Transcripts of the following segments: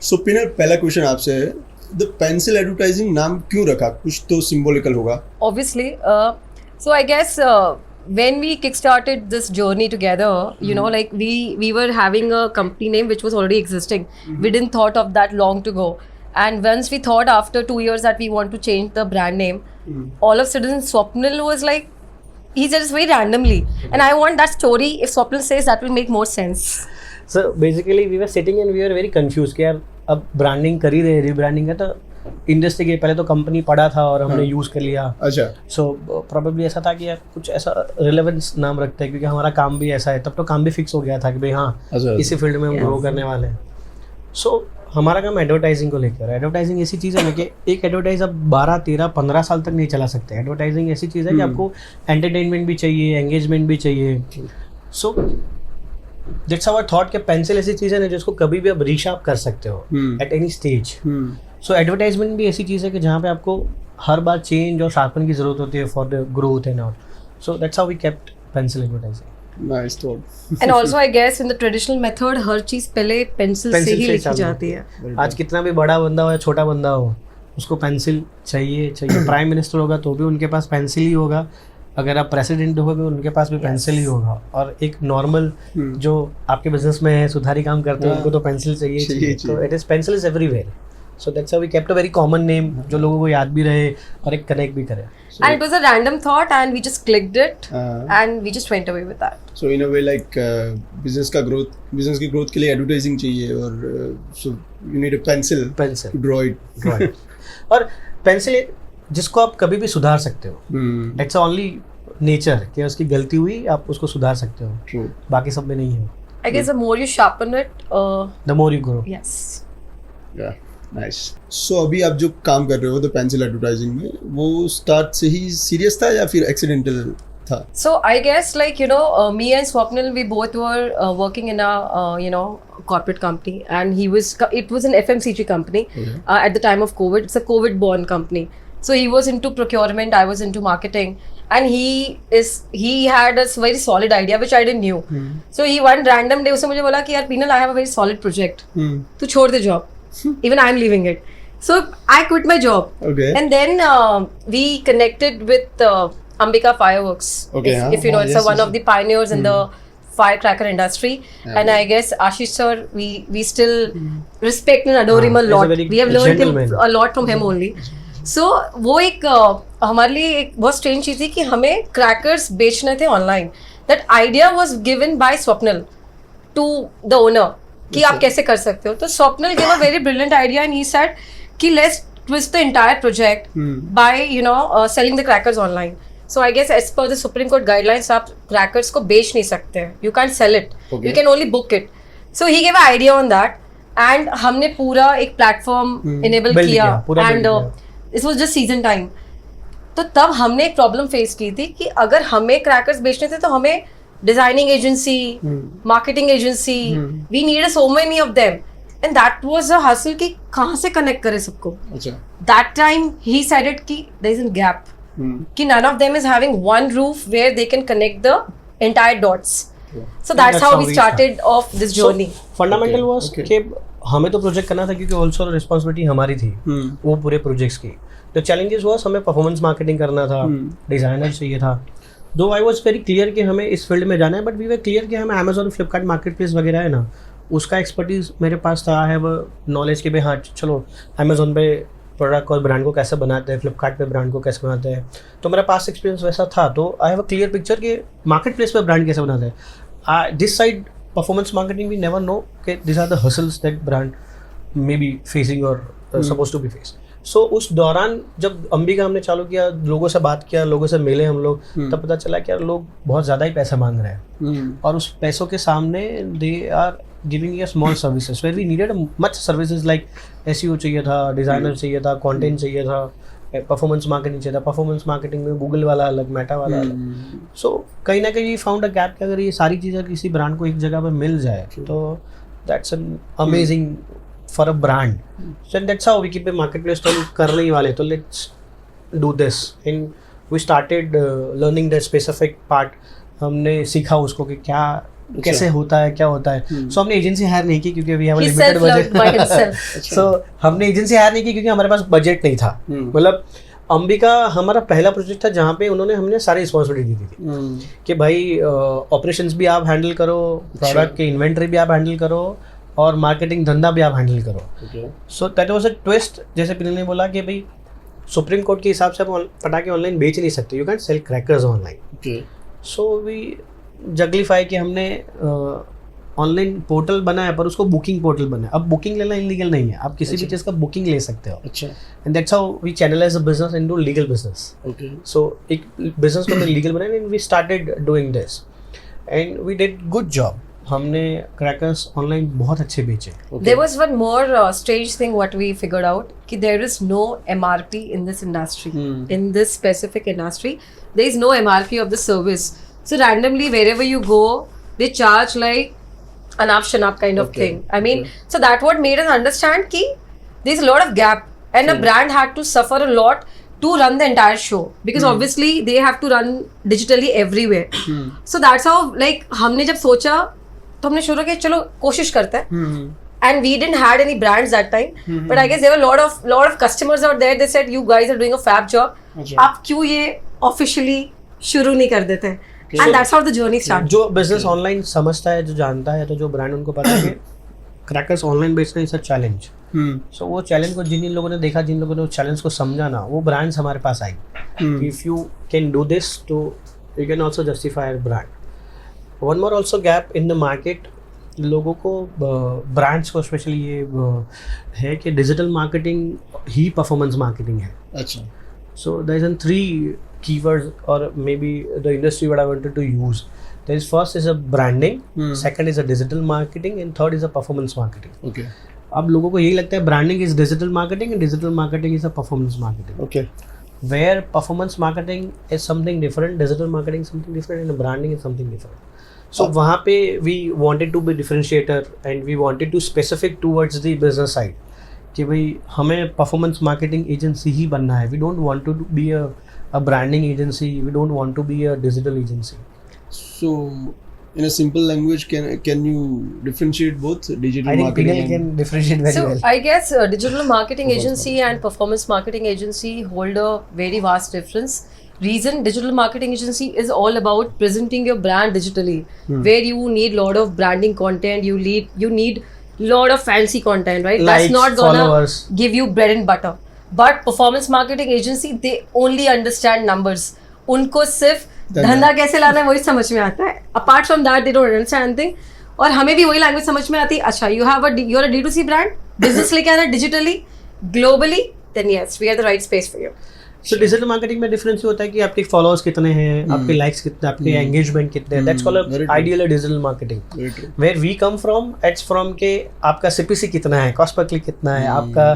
सो penal, पहला question आपसे है, द पेंसिल एडवर्टाइजिंग नाम क्यों रखा? कुछ तो सिंबॉलिकल होगा. Obviously, so I guess when we kickstarted this journey together, you know, like we were having a company name which was already existing. We didn't thought of that long to go, and once we thought after 2 years that we want to change the brand name, all of a sudden Swapnil was like, he said it's very randomly, and I want that story. If Swapnil says, that will make more sense. So basically we were sitting and we were very confused कि यार अब branding कर ही रहे, rebranding है, तो industry के पहले तो कंपनी पड़ा था और हमने यूज़ कर लिया. अच्छा. सो प्रोबेबली ऐसा था कि यार कुछ ऐसा रिलेवेंस नाम रखते हैं क्योंकि हमारा काम भी ऐसा है. तब तो काम भी फिक्स हो गया था कि भाई हाँ इसी फील्ड में हम ग्रो करने वाले हैं. सो हमारा काम एडवर्टाइजिंग को लेकर. एडवर्टाइजिंग ऐसी चीज़ है ना कि एक एडवर्टाइज आप 12, 13, 15 साल तक नहीं चला सकते. एडवर्टाइजिंग ऐसी चीज़ है कि आपको एंटरटेनमेंट भी चाहिए, एंगेजमेंट भी चाहिए. सो दैट्स आवर थॉट कि पेंसिल ऐसी चीज़ है ना जिसको कभी भी आप रीशार्प कर सकते हो at any stage. So advertisement भी ऐसी चीज़ है कि जहाँ पे आपको हर बार चेंज और शार्पन की ज़रूरत होती है for the growth and all. So that's how we kept pencil advertising. Nice thought. And also I guess in the traditional method हर चीज़ पहले पेंसिल से ही लिखी जाती है. आज कितना भी बड़ा बंदा हो या छोटा बंदा हो उसको पेंसिल चाहिए. प्राइम मिनिस्टर होगा तो भी उनके पास पेंसिल ही होगा. अगर आप प्रेसिडेंट होगे उनके पास भी पेंसिल ही होगा. और एक नॉर्मल जो आपके बिजनेस में है, सुधारी काम करते हैं, उनको तो पेंसिल चाहिए. तो it is pencil is everywhere. So that's how we kept a very common name जो लोगों को याद भी रहे और एक कनेक्ट भी करे. And it was a random thought and we just clicked it and we just went away with that. So in a way like business की growth के लिए एडवर्टाइजिंग चाहिए और so you need a pencil to draw it. और pencil जिसको आप कभी भी सुधार सकते हो. It's only nature कि उसकी गलती हुई आप उसको सुधार सकते हो. True. बाकी सब में नहीं है. I guess the more you sharpen it, the more you grow. Yes. Yeah. Nice. So अभी आप जो काम कर रहे हो द पेंसिल एडवर्टाइजिंग में, वो स्टार्ट से ही सीरियस था या फिर एक्सीडेंटल था? So I guess like you know me and Swapnil we both were working in a you know corporate company and it was an FMCG company at the time of COVID. It's a COVID born company. So he was into procurement, I was into marketing, and he had a very solid idea which I didn't knew. So he one random day उसने मुझे बोला कि यार Pinal, I have a very solid project. तू छोड़ दे job. Even I'm leaving it. So I quit my job. Okay. And then we connected with Ambika Fireworks. Okay. If you know, it's one of the pioneers in the firecracker industry. Yeah. And I guess Ashish sir, we still respect and adore him a lot. We have learned a lot from him only. So वो एक हमारे लिए एक बहुत strange चीज़ थी कि हमें crackers बेचने थे online. That idea was given by Swapnil to the owner. कि आप कैसे कर सकते हो. तो Swapnil gave a very brilliant idea and he said कि let's twist the entire project by you know selling the crackers online. So I guess as per the Supreme Court guidelines आप crackers को बेच नहीं सकते हैं. You can't sell it. Okay. You can only book it. So he gave an idea on that and हमने पूरा एक platform enable किया and this was just season time. तो तब हमने एक problem face की थी कि अगर हमें crackers बेचने थे तो हमें designing agency, marketing agency, we needed so many of them, and that was a hustle कि कहाँ से connect करें सबको. अच्छा. That time he said it कि there is a gap, कि none of them is having one roof where they can connect the entire dots. So that's how we started off this journey. So, fundamental was कि हमें तो project करना था क्योंकि also responsibility हमारी थी वो पूरे प्रोजेक्ट्स की. तो चैलेंजेस हुआ हमें परफॉर्मेंस मार्केटिंग करना था, डिजाइनर चाहिए था. दो आई वॉज वेरी क्लियर कि हमें इस फील्ड में जाना है, बट वी वर क्लियर कि हमें अमेजोन, फ्लिपकार्ट, मार्केट प्लेस वगैरह है ना, उसका एक्सपर्टीज मेरे पास था. आई हैव नॉलेज कि भाई हाँ चलो अमेजोन पे प्रोडक्ट और ब्रांड को कैसे बनाते हैं, फ्लिपकार्ट पे ब्रांड को कैसे बनाते हैं, तो मेरा पास एक्सपीरियंस वैसा था. तो I have a clear picture कि मार्केट प्लेस पे ब्रांड कैसे बनाते हैं. This side performance marketing we never know कि this are the hustles that brand may be facing और suppose to be face. So उस दौरान जब अंबिका हमने चालू किया, लोगों से बात किया, लोगों से मिले हम लोग, तब पता चला कि यार लोग बहुत ज़्यादा ही पैसा मांग रहे हैं और उस पैसों के सामने they are giving a small services where we needed much services like SEO चाहिए था, डिज़ाइनर चाहिए था, कंटेंट चाहिए था, परफॉर्मेंस मार्केटिंग चाहिए था. परफॉर्मेंस मार्केटिंग में गूगल वाला अलग, मेटा वाला अलग. सो कहीं ना कहीं फाउंड अ गैप कि अगर ये सारी चीज़ें किसी ब्रांड को एक जगह पर मिल जाए तो that's an amazing for a brand. So that's how we keep a marketplace तो करने ही वाले, तो let's do this. And we started learning the specific part. हमने सीखा उसको कि क्या कैसे होता है, क्या होता है. सो हमने एजेंसी हायर नहीं की क्योंकि we have He limited self-learned by himself. Budget. So हमने एजेंसी हायर नहीं की क्योंकि हमारे पास बजट नहीं था. मतलब अंबिका हमारा पहला प्रोजेक्ट था जहाँ पे उन्होंने हमने सारी रिस्पॉन्सिबिलिटी दी थी कि भाई ऑपरेशंस भी आप हैंडल करो, प्रोडक्ट के इन्वेंट्री भी आप हैंडल करो और मार्केटिंग धंधा भी आप हैंडल करो. So that was a twist. जैसे पिनिल ने बोला कि भाई सुप्रीम कोर्ट के हिसाब से आप पटाखे ऑनलाइन बेच नहीं सकते, you can sell crackers online. So we जगलीफाई कि हमने ऑनलाइन पोर्टल बनाया पर उसको बुकिंग पोर्टल बनाया. अब बुकिंग लेना इलीगल नहीं है, आप किसी भी चीज़ का बुकिंग ले सकते हो. अच्छा. And that's how we channelize the business into legal business. Okay. So एक बिजनेस को हमने लीगल बनाया and we started doing this and we did good job. हमने क्रैकर्स ऑनलाइन बहुत अच्छे बेचे. There was one more strange thing what we figured out कि there is no MRP in this industry. In this specific industry, there is no MRP of the service. So randomly wherever you go, they charge like anaap shanaap kind of thing. I mean, so that what made us understand कि there is a lot of gap and a brand had to suffer a lot to run the entire show because obviously they have to run digitally everywhere. So that's how like हमने जब सोचा तो हमने शुरू किया चलो कोशिश करते हैं. And we didn't had any brands that time, but I guess there were lot of customers out there. They said you guys are doing a fab job. आप क्यों ये officially शुरू नहीं कर देते हैं? And that's how the journey started. जो business online समझता है, जो जानता है, तो जो ब्रांड उनको पता है कि क्रैकर्स ऑनलाइन बेचना इज अ चैलेंज. सो वो चैलेंज को जिन लोगों ने देखा, जिन लोगों ने वो चैलेंज को समझा ना, वो ब्रांड्स हमारे पास आई. If you can do this तो you can also justify your brand. One more also gap in the market. लोगों को ब्रांड्स को स्पेशली ये है कि डिजिटल मार्केटिंग ही परफॉर्मेंस मार्केटिंग है. अच्छा. So there is 3 keywords or maybe the industry what I wanted to use. There is first is a branding, second is a digital marketing and third is a performance marketing. Okay. अब लोगों को यही लगता है branding is digital marketing and digital marketing is a performance marketing. Okay. Where performance marketing is something different, digital marketing is something different and branding is something different. So वहाँ पे we wanted to be differentiator and we wanted to specific towards the business side कि भाई हमें performance marketing agency ही बनना है. We don't want to be a branding agency. We don't want to be a digital agency. So, in a simple language, can you differentiate both digital I think marketing? Pinel can differentiate very So well. I guess digital marketing agency and performance marketing agency hold a very vast difference. Reason digital marketing agency is all about presenting your brand digitally, where you need lot of branding content. You need lot of fancy content, right? Likes, That's not gonna followers. give you bread and butter. But performance marketing agency, they only understand numbers. उनको सिर्फ धंधा कैसे लाना है वही समझ में आता है. Apart from that, they don't understand anything. और हमें भी वही लैंग्वेज समझ में आती है. अच्छा, you're a D2C brand, business लेके आना digitally, globally, then yes, we are the right space for you. So digital marketing में डिफरेंस ये होता है कि आपके फॉलोअर्स कितने हैं, आपके लाइक्स कितने, आपके एंगेजमेंट कितने हैं. That's called ideal digital marketing. Where we come from, it's from के आपका सीपीसी कितना है, कॉस्ट पर क्लिक कितना है, आपका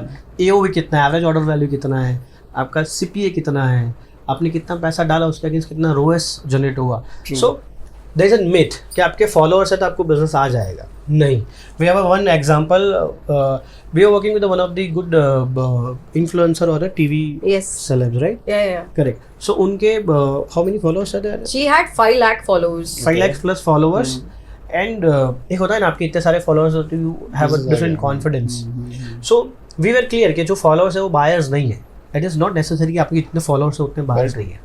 एओवी कितना है, एवरेज ऑर्डर वैल्यू कितना है, आपका सीपीए कितना है, आपने कितना पैसा डाला, उसके अगेंस्ट कितना रोएस जनरेट हुआ. So there is a myth कि आपके फॉलोअर्स है तो आपको बिजनेस आ जाएगा. नहीं. We have one example. We are working with one of the good influencer और TV celebs, right? Yeah. Correct. So उनके how many followers are there? She had 5 lakh followers. 5 lakh plus followers. And एक होता है ना आपके इतने सारे followers होते हैं, you have a different confidence. So we were clear कि जो followers है वो buyers नहीं है. It is not necessary कि आपके इतने followers है उतने buyers नहीं है.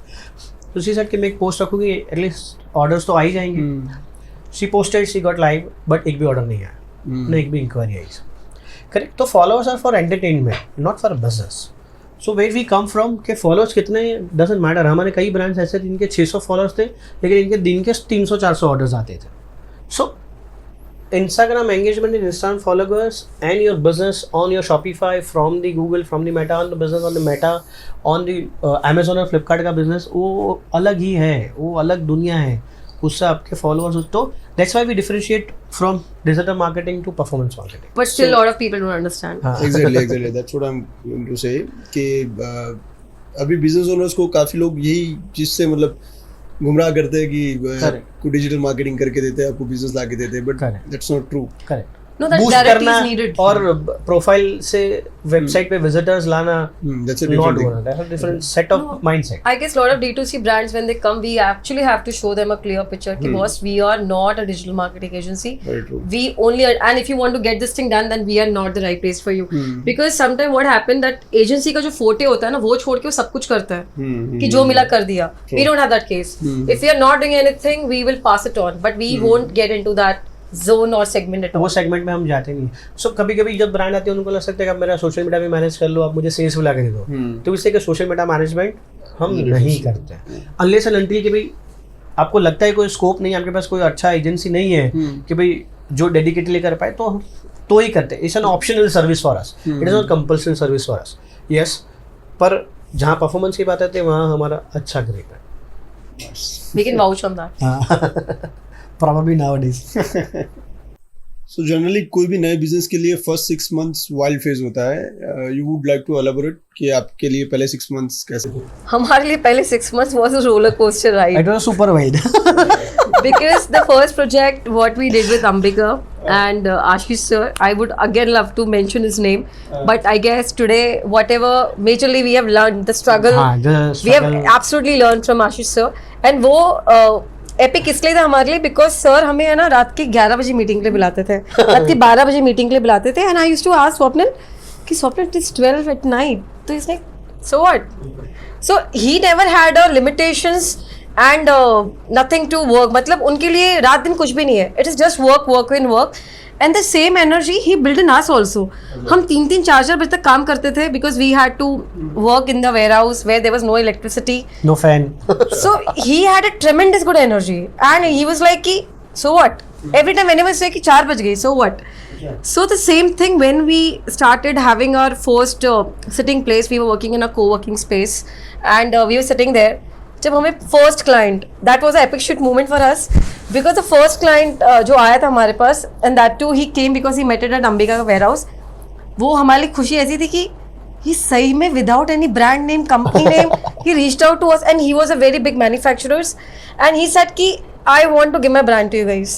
तो she said कि मैं एक post रखूँगी, at least orders तो आ ही जाएंगे. She posted, she got live, but एक भी order नहीं आया, ना एक भी inquiry आई. Correct. तो followers are for entertainment, not for business. So where we come from के followers कितने doesn't matter. हमारे कई brands ऐसे थे जिनके 600 followers थे लेकिन इनके दिन के 300-400 orders आते थे. So Instagram engagement in Instagram followers and your business on your Shopify from the Google, from the Meta, on the business on the Meta, on the Amazon और Flipkart का business वो अलग ही है, वो अलग दुनिया है. उससे आपके followers तो that's why we differentiate from digital marketing to performance marketing. But still a lot of people don't understand. Exactly. That's what I'm going to say कि अभी business owners को काफ़ी लोग यही चीज़ से मतलब गुमराह करते हैं कि को डिजिटल मार्केटिंग करके देते हैं, आपको बिजनेस ला के देते हैं, but that's not true. Correct. No, that boost directly करना is needed. और प्रोफाइल से वेबसाइट पे विजिटर्स लाना That's a not different thing. one. They have different set of No. mindset. I guess a lot of D2C brands, when they come, we actually have to show them a clear picture. Ki boss, we are not a digital marketing agency. Very true. We only are, and if you want to get this thing done, then we are not the right place for you. Because sometimes what happened that agency का जो forte होता है ना, वो छोड़ के वो सब कुछ करता है कि जो मिला कर दिया. We don't have that case. If we are not doing anything, we will pass it on, but we won't get into that zone or segment at all. वो सेगमेंट में हम जाते नहीं. सो कभी कभी जब ब्रांड आती है उनको लग सकता है कि आप मेरा सोशल मीडिया भी मैनेज कर लो, आप मुझे सेल्स भी ला के दे दो. तो इससे कि सोशल मीडिया मैनेजमेंट हम नहीं करते अनलेस एंड अनटिल कि भाई आपको लगता है कोई स्कोप नहीं है, आपके पास कोई अच्छा एजेंसी नहीं है कि भाई जो डेडिकेटली कर पाए तो ही करते हैं. It's an optional service for us, it is not compulsory service for us. Yes, पर जहाँ परफॉर्मेंस की बात आती है वहाँ हमारा अच्छा ग्रेड है. We can vouch on that. Probably nowadays. So generally कोई भी नए बिजनेस के लिए फर्स्ट 6 months वाइल्ड फेज होता है. You would like to elaborate कि आपके लिए पहले 6 months कैसे थे? हमारे लिए पहले 6 months was a roller coaster ride. It was super wild. Because the first project what we did with Ambika and Ashish sir, I would again love to mention his name, but I guess today whatever majorly we have learned the struggle, we have absolutely learned from Ashish sir. And वो epic इसलिए था हमारे लिए because sir हमें है ना रात के 11 बजे मीटिंग के लिए बुलाते थे, रात के 12 बजे मीटिंग के लिए बुलाते थे. And I used to ask Swapnil कि Swapnil it is 12 at night, तो is like so what. So he never had a limitations and nothing to work. मतलब उनके लिए रात दिन कुछ भी नहीं है, it is just work work in work. And the same energy ही बिल्ड इन अस ऑल्सो. हम 3-4 बजे तक काम करते थे because we had to work in the warehouse where there was no electricity, No fan. so he had a tremendous good energy and he was like ki, so what, every time whenever I say ki 4 baj gayi, so what. So the same thing when we started having our first sitting place, we were working in a co-working space and we were sitting there. जब हमें first client, that was a epic shit moment for us because the first client जो आया था हमारे पास and that too he came because he met at Ambika का ware house. वो हमारे लिए खुशी ऐसी थी कि he सही में without any brand name, company name, he reached out to us and he was a very big manufacturers and he said कि I want to give my brand to you guys.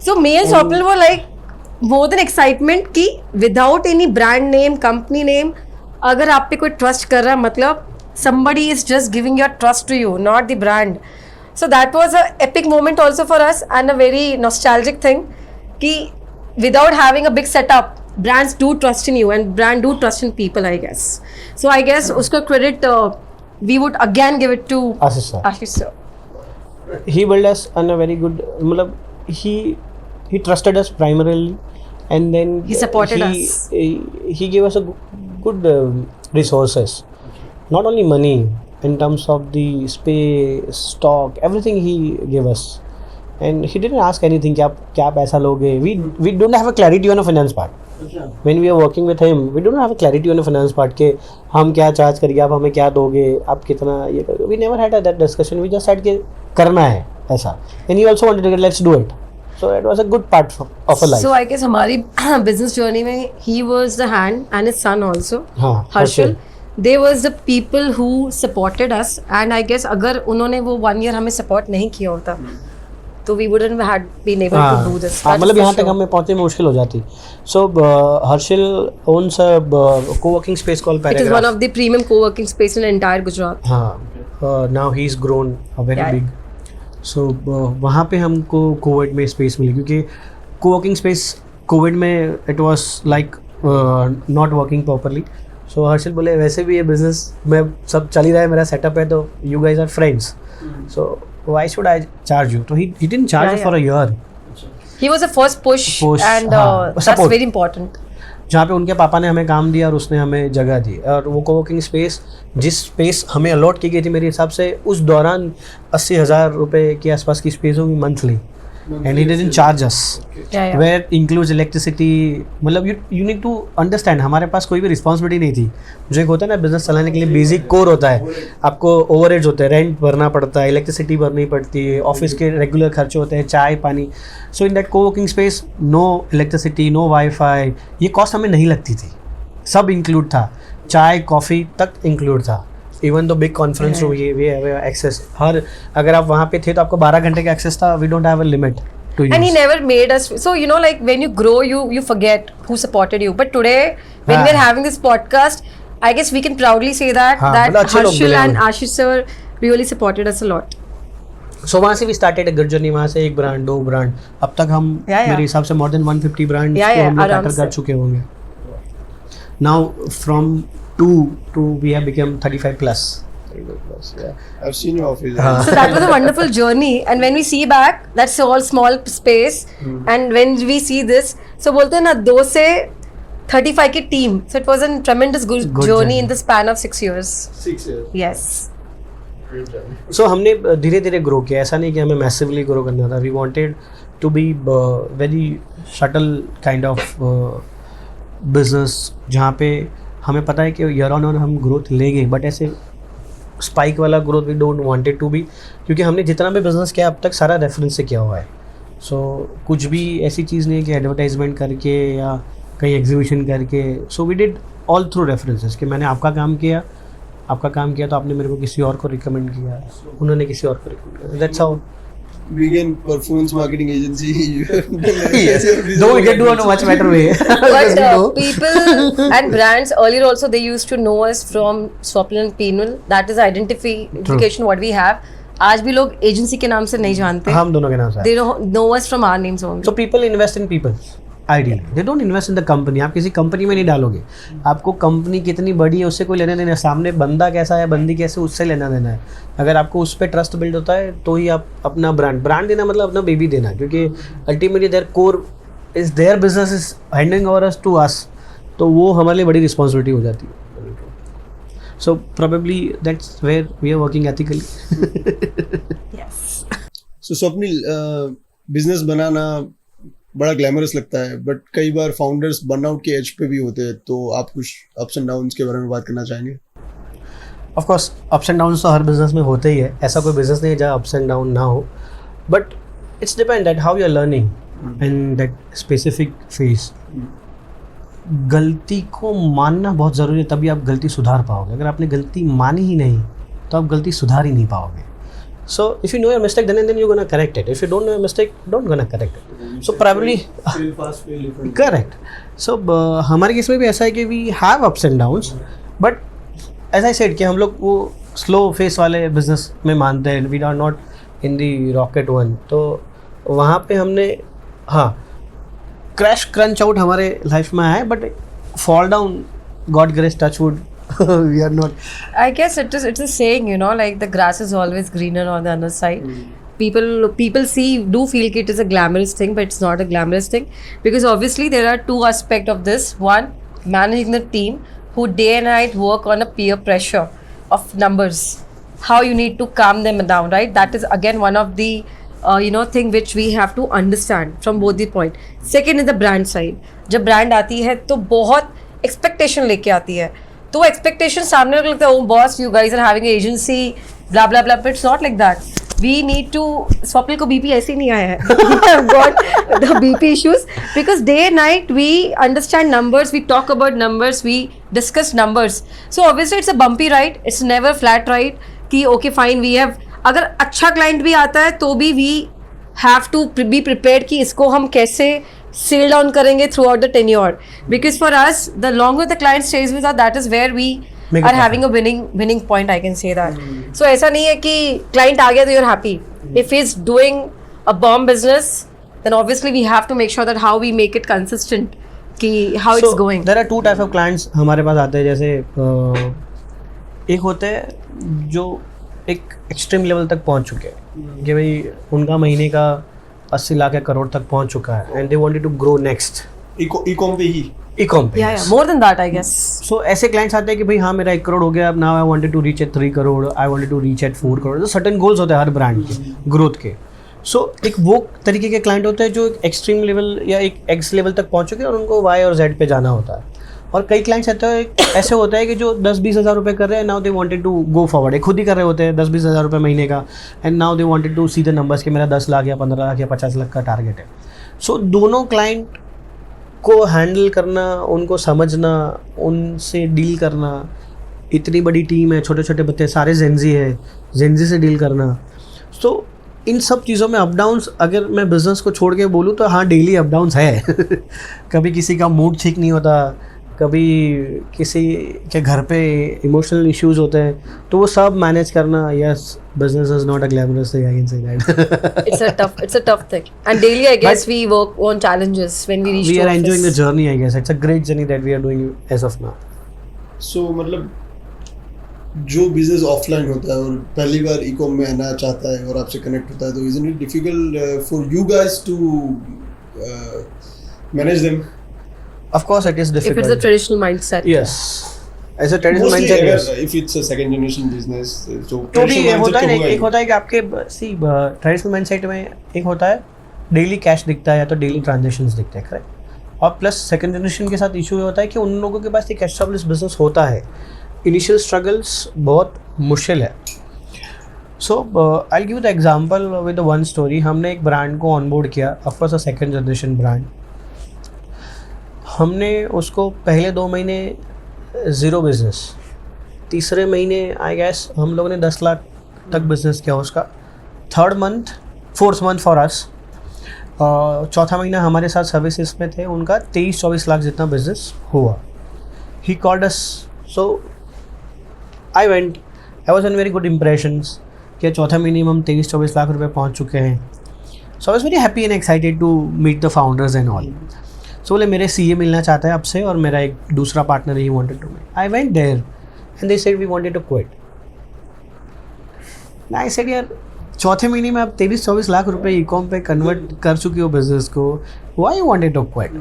So me and Swapnil were like more than excitement कि without any brand name, company name, अगर आप पे कोई trust कर रहा है मतलब somebody is just giving your trust to you, not the brand. So that was a epic moment also for us and a very nostalgic thing कि without having a big setup, brands do trust in you and brand do trust in people, I guess. So I guess uska credit we would again give it to Ashish sir. He built us on a very good, मतलब he trusted us primarily and then He supported us. He gave us a good resources, not only money, in terms of the space, stock, everything he gave us. And he didn't ask anything कि आप क्या पैसा लोगे. We don't have a clarity on a finance part. When we are working with him, we don't have a clarity on a finance part कि हम क्या charge करिए, आप हमें क्या दोगे, आप कितना ये करोगे. We never had that discussion. We just said कि करना है ऐसा. And he also wanted to let's do it. So it was a good part of a life. So I guess हमारी business journey में he was the hand and his son also. हाँ, Harshal. They was the people who supported us and I guess अगर उन्होंने वो 1 year हमें support नहीं किया होता तो we wouldn't have been able to do this. मतलब यहाँ तक हमें पहुँचने में मुश्किल हो जाती. So Harshal owns a co-working space called Paragraph. It is one of the premium co-working space in entire Gujarat. हाँ, now he's grown very big. So वहाँ पे हमको कोविड में स्पेस मिली क्योंकि co-working space कोविड में it was like not working properly. So Harshal बोले वैसे भी ये बिजनेस में सब चल ही रहा है, मेरा सेटअप है, तो you guys are friends. So why should I charge you? So he didn't charge us for a year. He was the first push and that's support. very important. जहाँ पे उनके पापा ने हमें काम दिया और उसने हमें जगह दी. और वो कोवर्किंग स्पेस जिस स्पेस हमें अलॉट की गई थी मेरे हिसाब से उस दौरान 80,000 रुपये के आसपास की स्पेस होगी monthly. And he didn't charge us. Where includes electricity. मतलब you need to understand हमारे पास कोई भी रिस्पॉन्सिबिलिटी नहीं थी. जो एक होता है ना बिजनेस चलाने के लिए बेसिक कोर होता है, आपको ओवरहेड्स होते हैं, रेंट भरना पड़ता है, इलेक्ट्रिसिटी भरनी पड़ती है, ऑफिस के रेगुलर खर्चे होते हैं, चाय पानी. So in that coworking space no electricity, no wifi, ये कॉस्ट हमें नहीं लगती थी. सब इंक्लूड था, चाय कॉफ़ी तक इंक्लूड था. Even though big conference room ये वी हैव एक्सेस. हर अगर आप वहाँ पे थे तो आपको 12 घंटे का एक्सेस था. We don't have a limit. 2 years. And he never made us. So you know, like when you grow, you forget who supported you. But today, when we're having this podcast, I guess we can proudly say that मतलब अच्छे लोग Harshil मिले and हमें। Ashish sir really supported us a lot. So वहाँ से भी started a good journey, वहाँ से 1 ब्रांड 2 ब्रांड, अब तक हम मेरे हिसाब से more than 150 ब्रांड्स को हम लोग cater कर चुके होंगे. Now from 2 to we have become 35 plus. I've seen your office. So that was a wonderful journey. And when we see back, that's all small space. And when we see this, so बोलते हैं ना 2 से 35 की team. So it was a tremendous good journey in the span of 6 years. 6 years. Yes. So हमने धीरे धीरे grow किया, ऐसा नहीं कि हमें मैसिवली ग्रो करना था. We wanted to be very subtle kind of business, जहाँ पे हमें पता है कि ईयर ऑन हम ग्रोथ लेंगे, बट ऐसे स्पाइक वाला growth we don't wanted to be, क्योंकि हमने जितना भी बिजनेस किया अब तक सारा रेफरेंस से किया हुआ है. सो कुछ भी ऐसी चीज़ नहीं है कि एडवर्टाइजमेंट करके या कहीं एग्जीबिशन करके. So we did all through references, कि मैंने आपका काम किया तो आपने मेरे को किसी और को रिकमेंड किया, उन्होंने किसी और को रिकमेंड किया. That's how Vegan performance marketing agency. yes. Though we can do in a much better way. But people and brands earlier also they used to know us from Swapnil and Penal. That is identification what we have. आज भी लोग agency के नाम से नहीं जानते. हम दोनों के नाम से. They know us from our names only. So people invest in people. Ideally, they don't invest in the company. आप किसी कंपनी में नहीं डालोगे. आपको कंपनी कितनी बड़ी है उससे कोई लेना देना है. सामने बंदा कैसा है, बंदी कैसे, उससे लेना देना है. अगर आपको उस पर ट्रस्ट बिल्ड होता है तो ही आप अपना ब्रांड देना, मतलब अपना बेबी देना, क्योंकि ultimately their core is their business is handing over us to us, तो वो हमारे लिए बड़ी रिस्पॉन्सिबिलिटी हो जाती है. So probably that's where we are working ethically. Yes. So Swapnil, business बनाना बड़ा ग्लैमरस लगता है, बट कई बार फाउंडर्स बर्नआउट के एज पे भी होते हैं, तो आप कुछ अप्स एंड डाउन्स के बारे में बात करना चाहेंगे? Of course ups and downs तो हर बिजनेस में होते ही है, ऐसा कोई बिजनेस नहीं है जहाँ अप्स एंड डाउन ना हो, but it's depend at how you are learning in that specific phase. गलती को मानना बहुत ज़रूरी है, तभी आप गलती सुधार पाओगे. अगर आपने गलती मानी ही नहीं तो आप गलती सुधार ही नहीं पाओगे. So if you know your mistake, then you're gonna correct it. If you don't know your mistake, don't gonna correct it. So probably fail fast, fail different. correct. So हमारे केस में भी ऐसा है कि we have ups and downs, but as I said कि हम लोग वो slow phase वाले business में मानते हैं. We are not in the rocket one. तो वहाँ पे हमने crash crunch out हमारे life में आया है, but fall down, God grace, touch wood. We are not. I guess it's a saying, you know, like the grass is always greener on the other side. People do feel it is a glamorous thing, but it's not a glamorous thing, because obviously there are 2 aspects of this. One, managing the team who day and night work on a peer pressure of numbers, how you need to calm them down, right? That is again one of the thing which we have to understand from both the point. Second is the brand side. जब brand आती है तो बहुत expectation लेके आती है, तो वो एक्सपेक्टेशन सामने वाले लगता है, oh boss you guys are having agency blah blah blah, but it's not like that. We need to, Swapnil को बीपी ऐसे ही नहीं आया है, got the BP issues, because day and night we understand numbers, we talk about numbers, we discuss numbers. So obviously it's a bumpy ride, it's never flat ride कि okay fine we have, अगर अच्छा client भी आता है तो भी we have to be prepared कि इसको हम कैसे sail down करेंगे throughout the tenure, because for us the longer the client stays with us, that is where we are having a winning point, I can say that. So ऐसा नहीं है कि client आ गया तो you're happy. If he's doing a bomb business, then obviously we have to make sure that how we make it consistent कि how it's going. There are 2 types of clients हमारे पास आते हैं. जैसे एक होते हैं जो एक एक्सट्रीम लेवल तक पहुंच चुके हैं कि भाई उनका महीने का 80 लाख या करोड़ तक पहुंच चुका है, and they wanted to grow next. E com पे ही, ई-कॉम पे. Yeah, more than that I guess. So ऐसे क्लाइंट्स आते हैं कि भाई हाँ मेरा 1 करोड़ हो गया, अब now I wanted to reach at 3 crore, I wanted to reach at 4 crore. तो सर्टेन गोल्स होते हैं हर ब्रांड के ग्रोथ के. सो एक वो तरीके के क्लाइंट होते हैं जो एक एक्सट्रीम लेवल या एक एक्स लेवल तक पहुंच चुके हैं और उनको वाई और जेड पे जाना होता है. और कई क्लाइंट्स ऐसे होता है कि जो 10-20 हज़ार रुपये कर रहे हैं, now they wanted to go forward. खुद ही कर रहे होते हैं 10-20 हज़ार रुपये महीने का, and now they wanted to see the numbers कि मेरा 10 लाख या 15 लाख या 50 लाख का टारगेट है. सो दोनों क्लाइंट को हैंडल करना, उनको समझना, उनसे डील करना, इतनी बड़ी टीम है, छोटे छोटे बच्चे सारे जेंजी है, जेंजी से डील करना. सो इन सब चीज़ों में अप डाउन्स, अगर मैं बिज़नेस को छोड़ के बोलूँ तो हाँ डेली अप डाउन्स है कभी किसी का मूड ठीक नहीं होता, कभी किसी के घर पे इमोशनल इश्यूज होते हैं, तो वो सब मैनेज करना, yes business is not a glamorous thing, I can say that. It's a tough thing. And daily, I guess, we work on challenges when we reach We to are office. enjoying the journey, I guess. It's a great journey that we are doing as of now. सो मतलब जो business offline होता है और पहली बार e com में आना चाहता है और आपसे कनेक्ट होता है, तो isn't it difficult for you guys to manage them? Of course, it is difficult. If it's a traditional mindset. Yes. As a traditional mindset, yes. if it's a second generation business, so तो भी traditional होता है mindset ना, तो एक होता है कि आपके ट्रेडिशनल माइंडसेट में एक होता है डेली कैश दिखता है या तो डेली ट्रांजेक्शन्स दिखते हैं, करेक्ट। और प्लस सेकंड जनरेशन के साथ इशू ये होता है कि उन लोगों के पास एक एस्टैब्लिश्ड बिजनेस होता है, इनिशियल स्ट्रगल्स बहुत मुश्किल है। So I give the example with one story. हमने एक ब्रांड को ऑनबोर्ड किया, of course a second generation brand. हमने उसको पहले 2 महीने ज़ीरो बिजनेस, तीसरे महीने आई गेस हम लोगों ने 10 लाख तक बिजनेस किया उसका। फोर्थ मंथ फॉर अस, चौथा महीना हमारे साथ सर्विसेज में थे, उनका 23-24 लाख जितना बिजनेस हुआ। He called us, so I was an very good impressions कि चौथा महीने में हम 23-24 लाख रुपए पहुंच चुके हैं। So I was very happy and excited to meet the founders and all. So बोले मेरे सीए मिलना चाहता है आपसे और मेरा एक दूसरा पार्टनर ही wanted to meet. I went there and they said we wanted to quit. I said यार चौथे महीने में आप 23-24 लाख रुपए ई कॉम पे कन्वर्ट कर चुकी हो बिजनेस को, why you wanted to quit?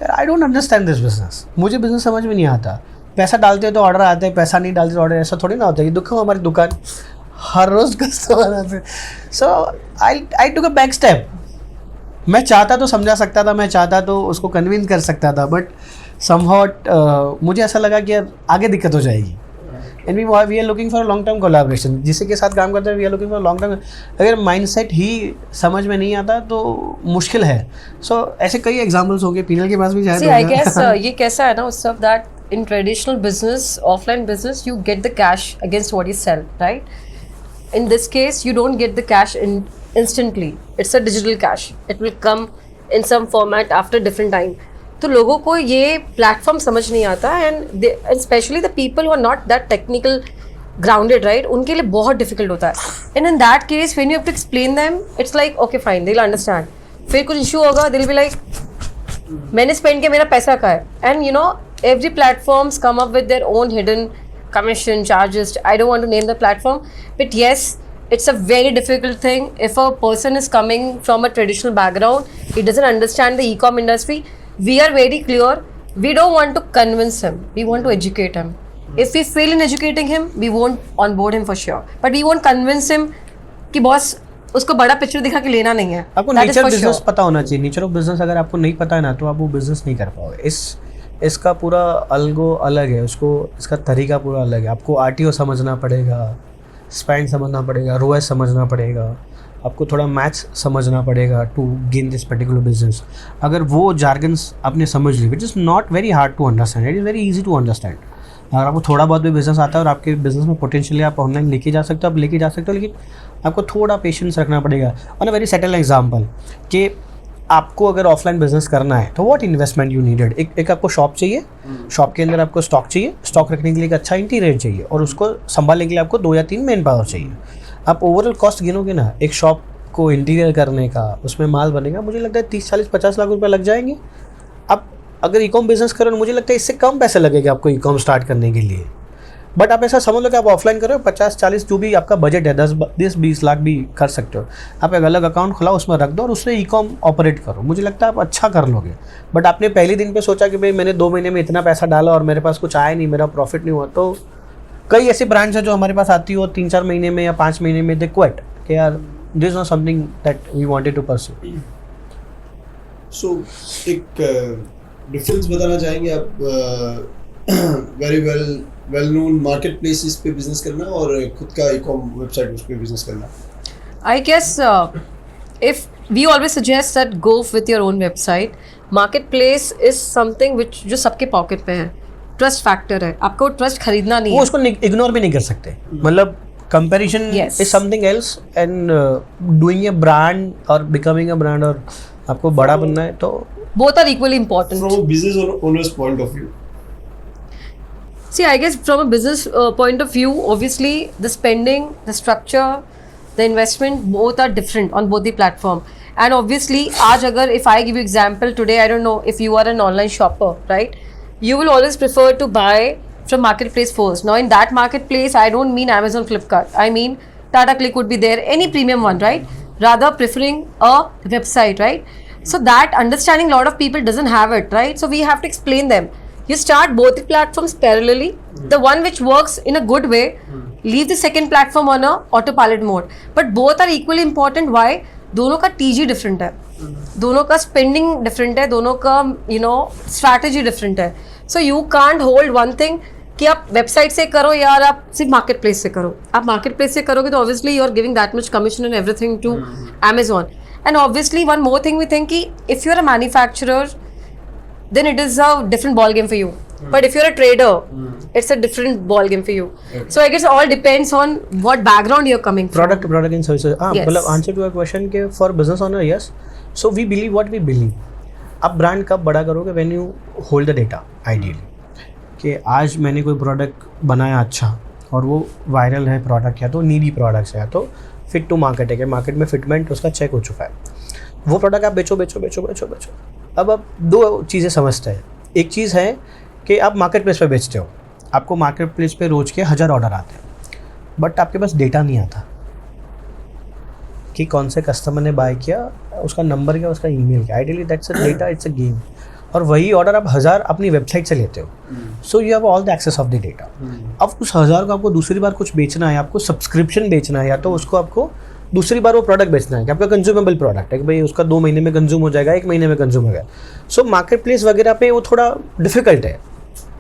I don't understand this business, मुझे बिजनेस समझ में नहीं आता। पैसा डालते हो तो ऑर्डर आते हैं, पैसा नहीं डालते तो ऑर्डर, ऐसा थोड़ी ना होता है। दुख हमारी दुकान हर रोज़ कस्टमर आते हैं। So I took a back step. मैं चाहता तो समझा सकता था, मैं चाहता तो उसको कन्विंस कर सकता था, बट समहाउट मुझे ऐसा लगा कि यार आगे दिक्कत हो जाएगी। And we are looking for long term collaboration, जिसके के साथ काम करते हैं we are looking for long term. अगर माइंडसेट ही समझ में नहीं आता तो मुश्किल है। सो ऐसे कई एग्जांपल्स होंगे, पीनल के पास भी See, I guess ये कैसा है ना Utsav, that in traditional business, offline business, you get the cash against what you sell, right? In this case, you don't get the cash instantly. It's a digital cash. It will come in some format after different time. तो लोगों को ये platform समझ नहीं आता, and specially the people who are not that technical grounded, right, उनके लिए बहुत डिफिकल्ट होता है। And in that case when you have to explain them, it's like okay fine, they will understand. फिर कुछ इशू होगा, दे विल बी लाइक मैंने spend किया, मेरा पैसा का है। And you know every platforms come up with their own hidden commission charges. I don't want to name the platform, but yes, it's a very difficult thing. If a person is coming from a traditional background, he doesn't understand the e-com industry, we are very clear, we don't want to convince him, we want to educate him. If we fail in educating him, we won't onboard him for sure, but we won't convince him कि boss उसको बड़ा picture दिखा के लेना नहीं है। आपको nature business पता होना चाहिए। नेचर ऑफ बिजनेस अगर आपको नहीं पता है ना, तो आप वो बिजनेस नहीं कर पाओगे। इसका पूरा अलगो अलग है, उसको इसका तरीका पूरा अलग है। आपको आरटीओ समझना पड़ेगा, स्पेंड समझना पड़ेगा, रोएस समझना पड़ेगा, आपको थोड़ा मैथ्स समझना पड़ेगा to gain this particular business. अगर वो जार्गन्स आपने समझ ली, which is not very hard to understand, it is very easy to understand. अगर आपको थोड़ा बहुत भी बिजनेस आता है और आपके बिजनेस में पोटेंशियली आप ऑनलाइन लेके जा सकते हो, आप लेके जा सकते हो, लेकिन आपको थोड़ा पेशेंस रखना पड़ेगा। On a very settle example कि आपको अगर ऑफलाइन बिजनेस करना है तो व्हाट इन्वेस्टमेंट यू नीडेड। एक आपको शॉप चाहिए, शॉप के अंदर आपको स्टॉक चाहिए, स्टॉक रखने के लिए एक अच्छा इंटीरियर चाहिए, और उसको संभालने के लिए आपको 2 या 3 मैन पावर चाहिए। आप ओवरऑल कॉस्ट गिनोगे ना एक शॉप को इंटीरियर करने का, उसमें माल बनेगा, मुझे लगता है 30-40-50 लाख रुपये लग जाएंगे। आप अगर ई कॉम बिजनेस करो, मुझे लगता है इससे कम पैसे लगेगा आपको ई कॉम स्टार्ट करने के लिए। बट आप ऐसा समझ लो कि आप ऑफलाइन करो, 50-40 जो भी आपका बजट है, 10-20 लाख भी कर सकते हो। आप एक अलग अकाउंट खुलाओ, उसमें रख दो और उससे ई कॉम ऑपरेट करो, मुझे लगता है आप अच्छा कर लोगे। बट आपने पहले दिन पे सोचा कि भाई मैंने 2 महीने में इतना पैसा डाला और मेरे पास कुछ आया नहीं, मेरा प्रॉफिट नहीं हुआ, तो कई ऐसी ब्रांड्स हैं जो हमारे पास आती हो 3-4 महीने में या 5 महीने में दे क्विट कि यार this is not something that we wanted to pursue. So एक डिफरेंस बताना चाहेंगे आप very well known market places पे बिजनेस करना और खुद का ई कॉम वेबसाइट उस पे बिजनेस करना? I guess if we always suggest that go with your own website. Marketplace is something which जो सबके पॉकेट पे है, ट्रस्ट फैक्टर है, आपको ट्रस्ट खरीदना नहीं वो है। उसको इग्नोर भी नहीं कर सकते। मतलब comparison Yes. is something else, and doing a brand or becoming a brand, और आपको बड़ा बनना है तो Both are equally important. From a business owner's point of view. See, I guess from a business point of view, obviously the spending, the structure, the investment, both are different on both the platform. And obviously, if I give you example today, I don't know if you are an online shopper, right? You will always prefer to buy from marketplace first. Now, in that marketplace, I don't mean Amazon, Flipkart. I mean Tata Click would be there, any premium one, right? Rather preferring a website, right? So that understanding, a lot of people doesn't have it, right? So we have to explain them. You start both the platforms parallelly. The one which works in a good way, leave the second platform on a autopilot mode. But both are equally important. Why? दोनों का TG different है, दोनों का spending different है, दोनों का strategy different है. So you can't hold one thing कि आप वेबसाइट से करो या आप सिर्फ मार्केट प्लेस से करो. आप मार्केट प्लेस से करोगे तो obviously you are giving that much commission and everything to Amazon. And obviously one more thing we think कि if you are a manufacturer, then it is a different ball game for you. But if you're a trader, it's a different ball game for you. So I guess it all depends on what background you're coming from. product and services. Yes. मतलब answer to your question कि for business owner, yes. So we believe what we believe. आप brand कब बड़ा करोगे? when you hold the data ideally. कि आज मैंने कोई प्रोडक्ट बनाया अच्छा और वो वायरल है प्रोडक्ट, या तो नीडी प्रोडक्ट्स है, या तो फिट टू मार्केट है कि मार्केट में फिटमेंट उसका चेक हो चुका है, वो प्रोडक्ट आप बेचो. अब आप दो चीज़ें समझते हैं. एक चीज़ है कि आप मार्केट प्लेस पे बेचते हो, आपको मार्केट प्लेस पे रोज के 1000 ऑर्डर आते हैं, बट आपके पास डेटा नहीं आता कि कौन से कस्टमर ने बाय किया, उसका नंबर क्या, उसका ईमेल क्या. Ideally that's a data, it's a game. और वही ऑर्डर आप 1000 अपनी वेबसाइट से लेते हो. So you have all the access of the data. अब उस 1000 को आपको दूसरी बार कुछ बेचना है, आपको सब्सक्रिप्शन बेचना है, या तो उसको आपको दूसरी बार वो प्रोडक्ट बेचना है कि आपका कंज्यूमेबल प्रोडक्ट है कि भाई उसका 2 महीने में कंज्यूम हो जाएगा, 1 महीने में कंज्यूम हो गया. सो मार्केट प्लेस वगैरह पे वो थोड़ा डिफिकल्ट है,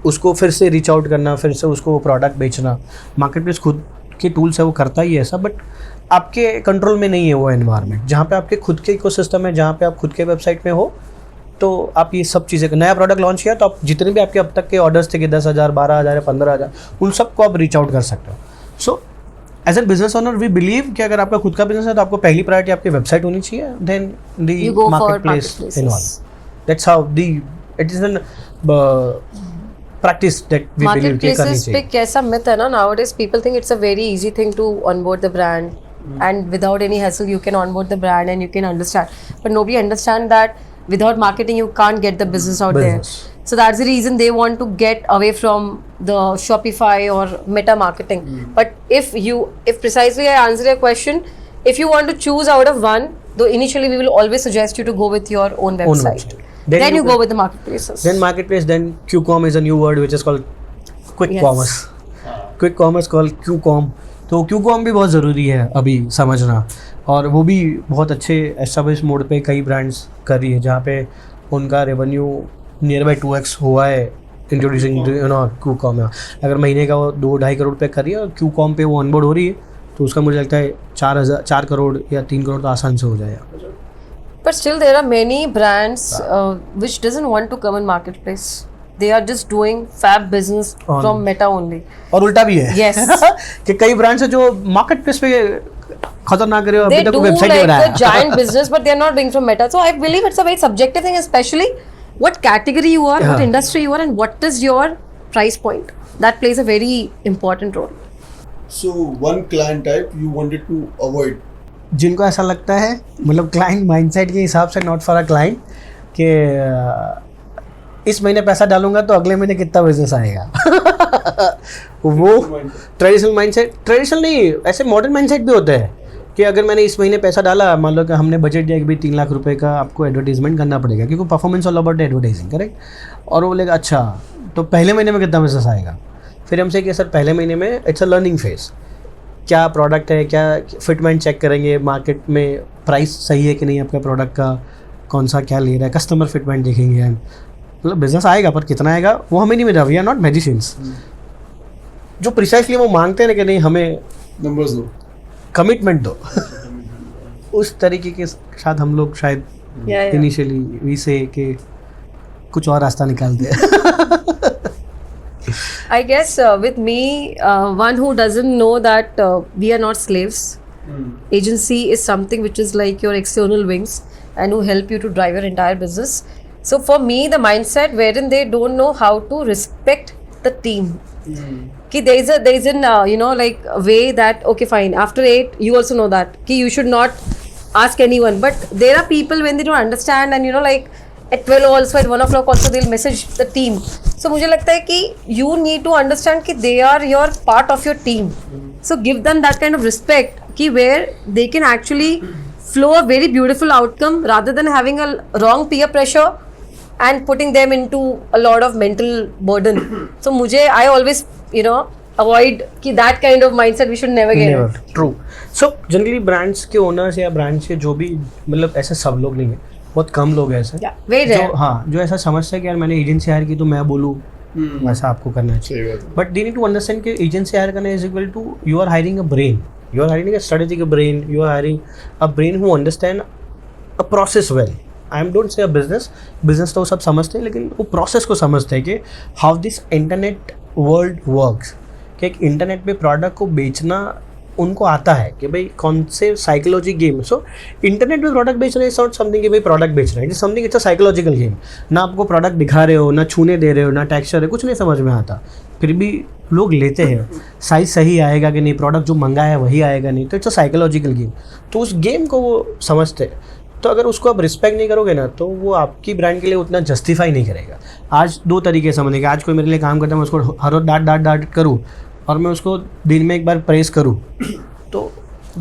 उसको फिर से रीच आउट करना, फिर से उसको वो प्रोडक्ट बेचना. मार्केट प्लेस खुद के टूल्स है, वो करता ही है ऐसा, बट आपके कंट्रोल में नहीं है वो एनवायरनमेंट. जहाँ पे आपके खुद के इकोसिस्टम है, जहाँ पे आप खुद के वेबसाइट में हो, तो आप ये सब चीज़ें, नया प्रोडक्ट लॉन्च किया तो आप जितने भी आपके अब तक के ऑर्डर्स थे कि 10,000, 12,000 या 15,000, उन सबको आप रीच आउट कर सकते हो. So as a business owner we believe कि अगर आपका खुद का बिजनेस है तो आपको पहली प्रायोरिटी आपकी वेबसाइट होनी चाहिए, then the marketplace involve. That's how the it is an practice that we believe कि करनी Marketplaces पे चाहिए. कैसा myth है ना, nowadays people think it's a very easy thing to onboard the brand and without any hassle you can onboard the brand and you can understand, but nobody understand that without marketing you can't get the business out Business. there. So that's the reason they want to get away from the Shopify or meta marketing. But if precisely I answer your question, if you want to choose out of one, though initially we will always suggest you to go with your own website. Then you go with the marketplaces. Then marketplace, then QCom is a new word which is called quick Yes. commerce. Quick commerce called QCom. तो QCom भी बहुत ज़रूरी है अभी समझना, और वो भी बहुत अच्छे एस्टेब्लिश मोड पे कई ब्रांड्स कर रही है, जहाँ पे उनका रेवेन्यू नियर बाई 2x हुआ है इंट्रोड्यूसिंग QCom में. अगर महीने का वो 2-2.5 करोड़ पे कर रही है और QCom पे वो ऑनबोर्ड हो रही है, तो उसका मुझे लगता है 4 करोड़ या 3 करोड़ तो आसान से हो जाएगा. But still there are many brands which doesn't want to come in marketplace. They are just doing fab business from Meta only. और उल्टा भी है. Yes. कि कई ब्रांड्स है जो मार्केट प्लेस पे खतरनाक करे, अभी They तक do वेबसाइट like नहीं बनाया. the giant business, but they are not doing from Meta. So I believe it's a very subjective thing, especially what category you are, what Yeah. industry you are, and what is your price point. That plays a very important role. So one client type you wanted to avoid. जिनको ऐसा लगता है, मतलब client mindset के हिसाब से, not for a client, कि इस महीने पैसा डालूंगा तो अगले महीने कितना बिजनेस आएगा. वो ट्रेडिशनल माइंडसेट, ट्रेडिशनल नहीं, ऐसे मॉडर्न माइंडसेट भी होते हैं कि अगर मैंने इस महीने पैसा डाला, मान लो कि हमने बजट दिया कि भाई 3 लाख रुपए का आपको एडवर्टीजमेंट करना पड़ेगा, क्योंकि performance all about advertising, correct. और वो बोलेगा अच्छा तो पहले महीने में कितना बिजनेस आएगा. फिर हमसे कि सर पहले महीने में इट्स अ लर्निंग फेज, क्या प्रोडक्ट है, क्या फिटमेंट चेक करेंगे, मार्केट में प्राइस सही है कि नहीं आपका प्रोडक्ट का, कौन सा क्या ले रहा है, कस्टमर फिटमेंट देखेंगे. मतलब बिजनेस आएगा पर कितना आएगा वो हमें नहीं मिला. We are not magicians. जो प्रिसाइसली वो मांगते हैं ना कि नहीं हमें Numbers दो. कमिटमेंट दो, उस तरीके के साथ हम लोग शायद Yeah. इनिशियली वी से कि कुछ और रास्ता निकालते हैं. I guess with me, one who doesn't know that we are not slaves. Agency is something which is like your external wings and who help you to drive your entire business. So for me, the mindset wherein they don't know how to respect the team. Ki there is an you know, like a way that okay fine, after 8 you also know that ki you should not ask anyone, but there are people when they don't understand and you know like at 12 also at 1 o'clock also they'll message the team. So मुझे लगता है कि you need to understand कि they are your part of your team. So give them that kind of respect कि where they can actually flow a very beautiful outcome rather than having a wrong peer pressure and putting them into a lot of mental burden. So मुझे I always you know avoid कि that kind of mindset we should never get. Never. True. So generally brands के owners या brands के जो भी मतलब ऐसे सब लोग नहीं है, बहुत कम लोग हैं ऐसे Very rare. जो हाँ जो ऐसा समझते हैं कि यार मैंने एजेंसी हायर की तो मैं बोलूँ वैसा आपको करना चाहिए. But they need to understand कि एजेंसी हायर करना is equal to you are hiring a brain, you are hiring a strategic brain, you are hiring a brain who understand a process well. I am don't say a business तो सब समझते हैं लेकिन वो process को समझते हैं कि how this internet world works. कि एक इंटरनेट पे प्रोडक्ट को बेचना उनको आता है कि भाई कौन से साइकोलॉजी गेम. सो इंटरनेट पे प्रोडक्ट बेच रहे हैं, इट्स नॉट समथिंग कि भाई प्रोडक्ट बेच रहे हैं, it's something, it's a psychological game. ना आपको प्रोडक्ट दिखा रहे हो, ना छूने दे रहे हो, ना टेक्सचर है, कुछ नहीं समझ में आता, फिर भी लोग लेते हैं. साइज सही आएगा कि नहीं, प्रोडक्ट जो मंगाया है वही आएगा नहीं, तो इट्स अ साइकोलॉजिकल गेम. तो उस गेम को वो समझते हैं. तो अगर उसको आप रिस्पेक्ट नहीं करोगे ना तो वो आपकी ब्रांड के लिए उतना जस्टिफाई नहीं करेगा. आज दो तरीके समझेगा. आज कोई मेरे लिए काम करता है, मैं उसको हर रोज डांट करूँ और मैं उसको दिन में एक बार प्रेस करूँ, तो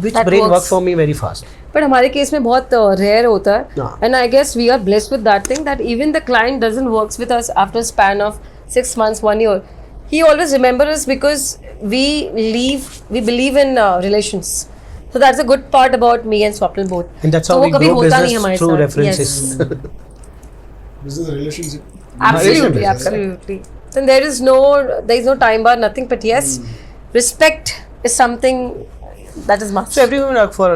which brain works for me very fast. But हमारे केस में बहुत रेयर होता है and I guess we are blessed with that thing that even the client doesn't works with us after a span of 6 months, 1 year. He always remembers us because we believe in relations. So that's a good part about me and Swapnil both. And that's how so we वो कभी grow होता नहीं business हमारे through साथ. references. Business relationship. Absolutely, Relationship. absolutely. Then there is no time bar, nothing. But yes, respect is something that is must. So everyone work for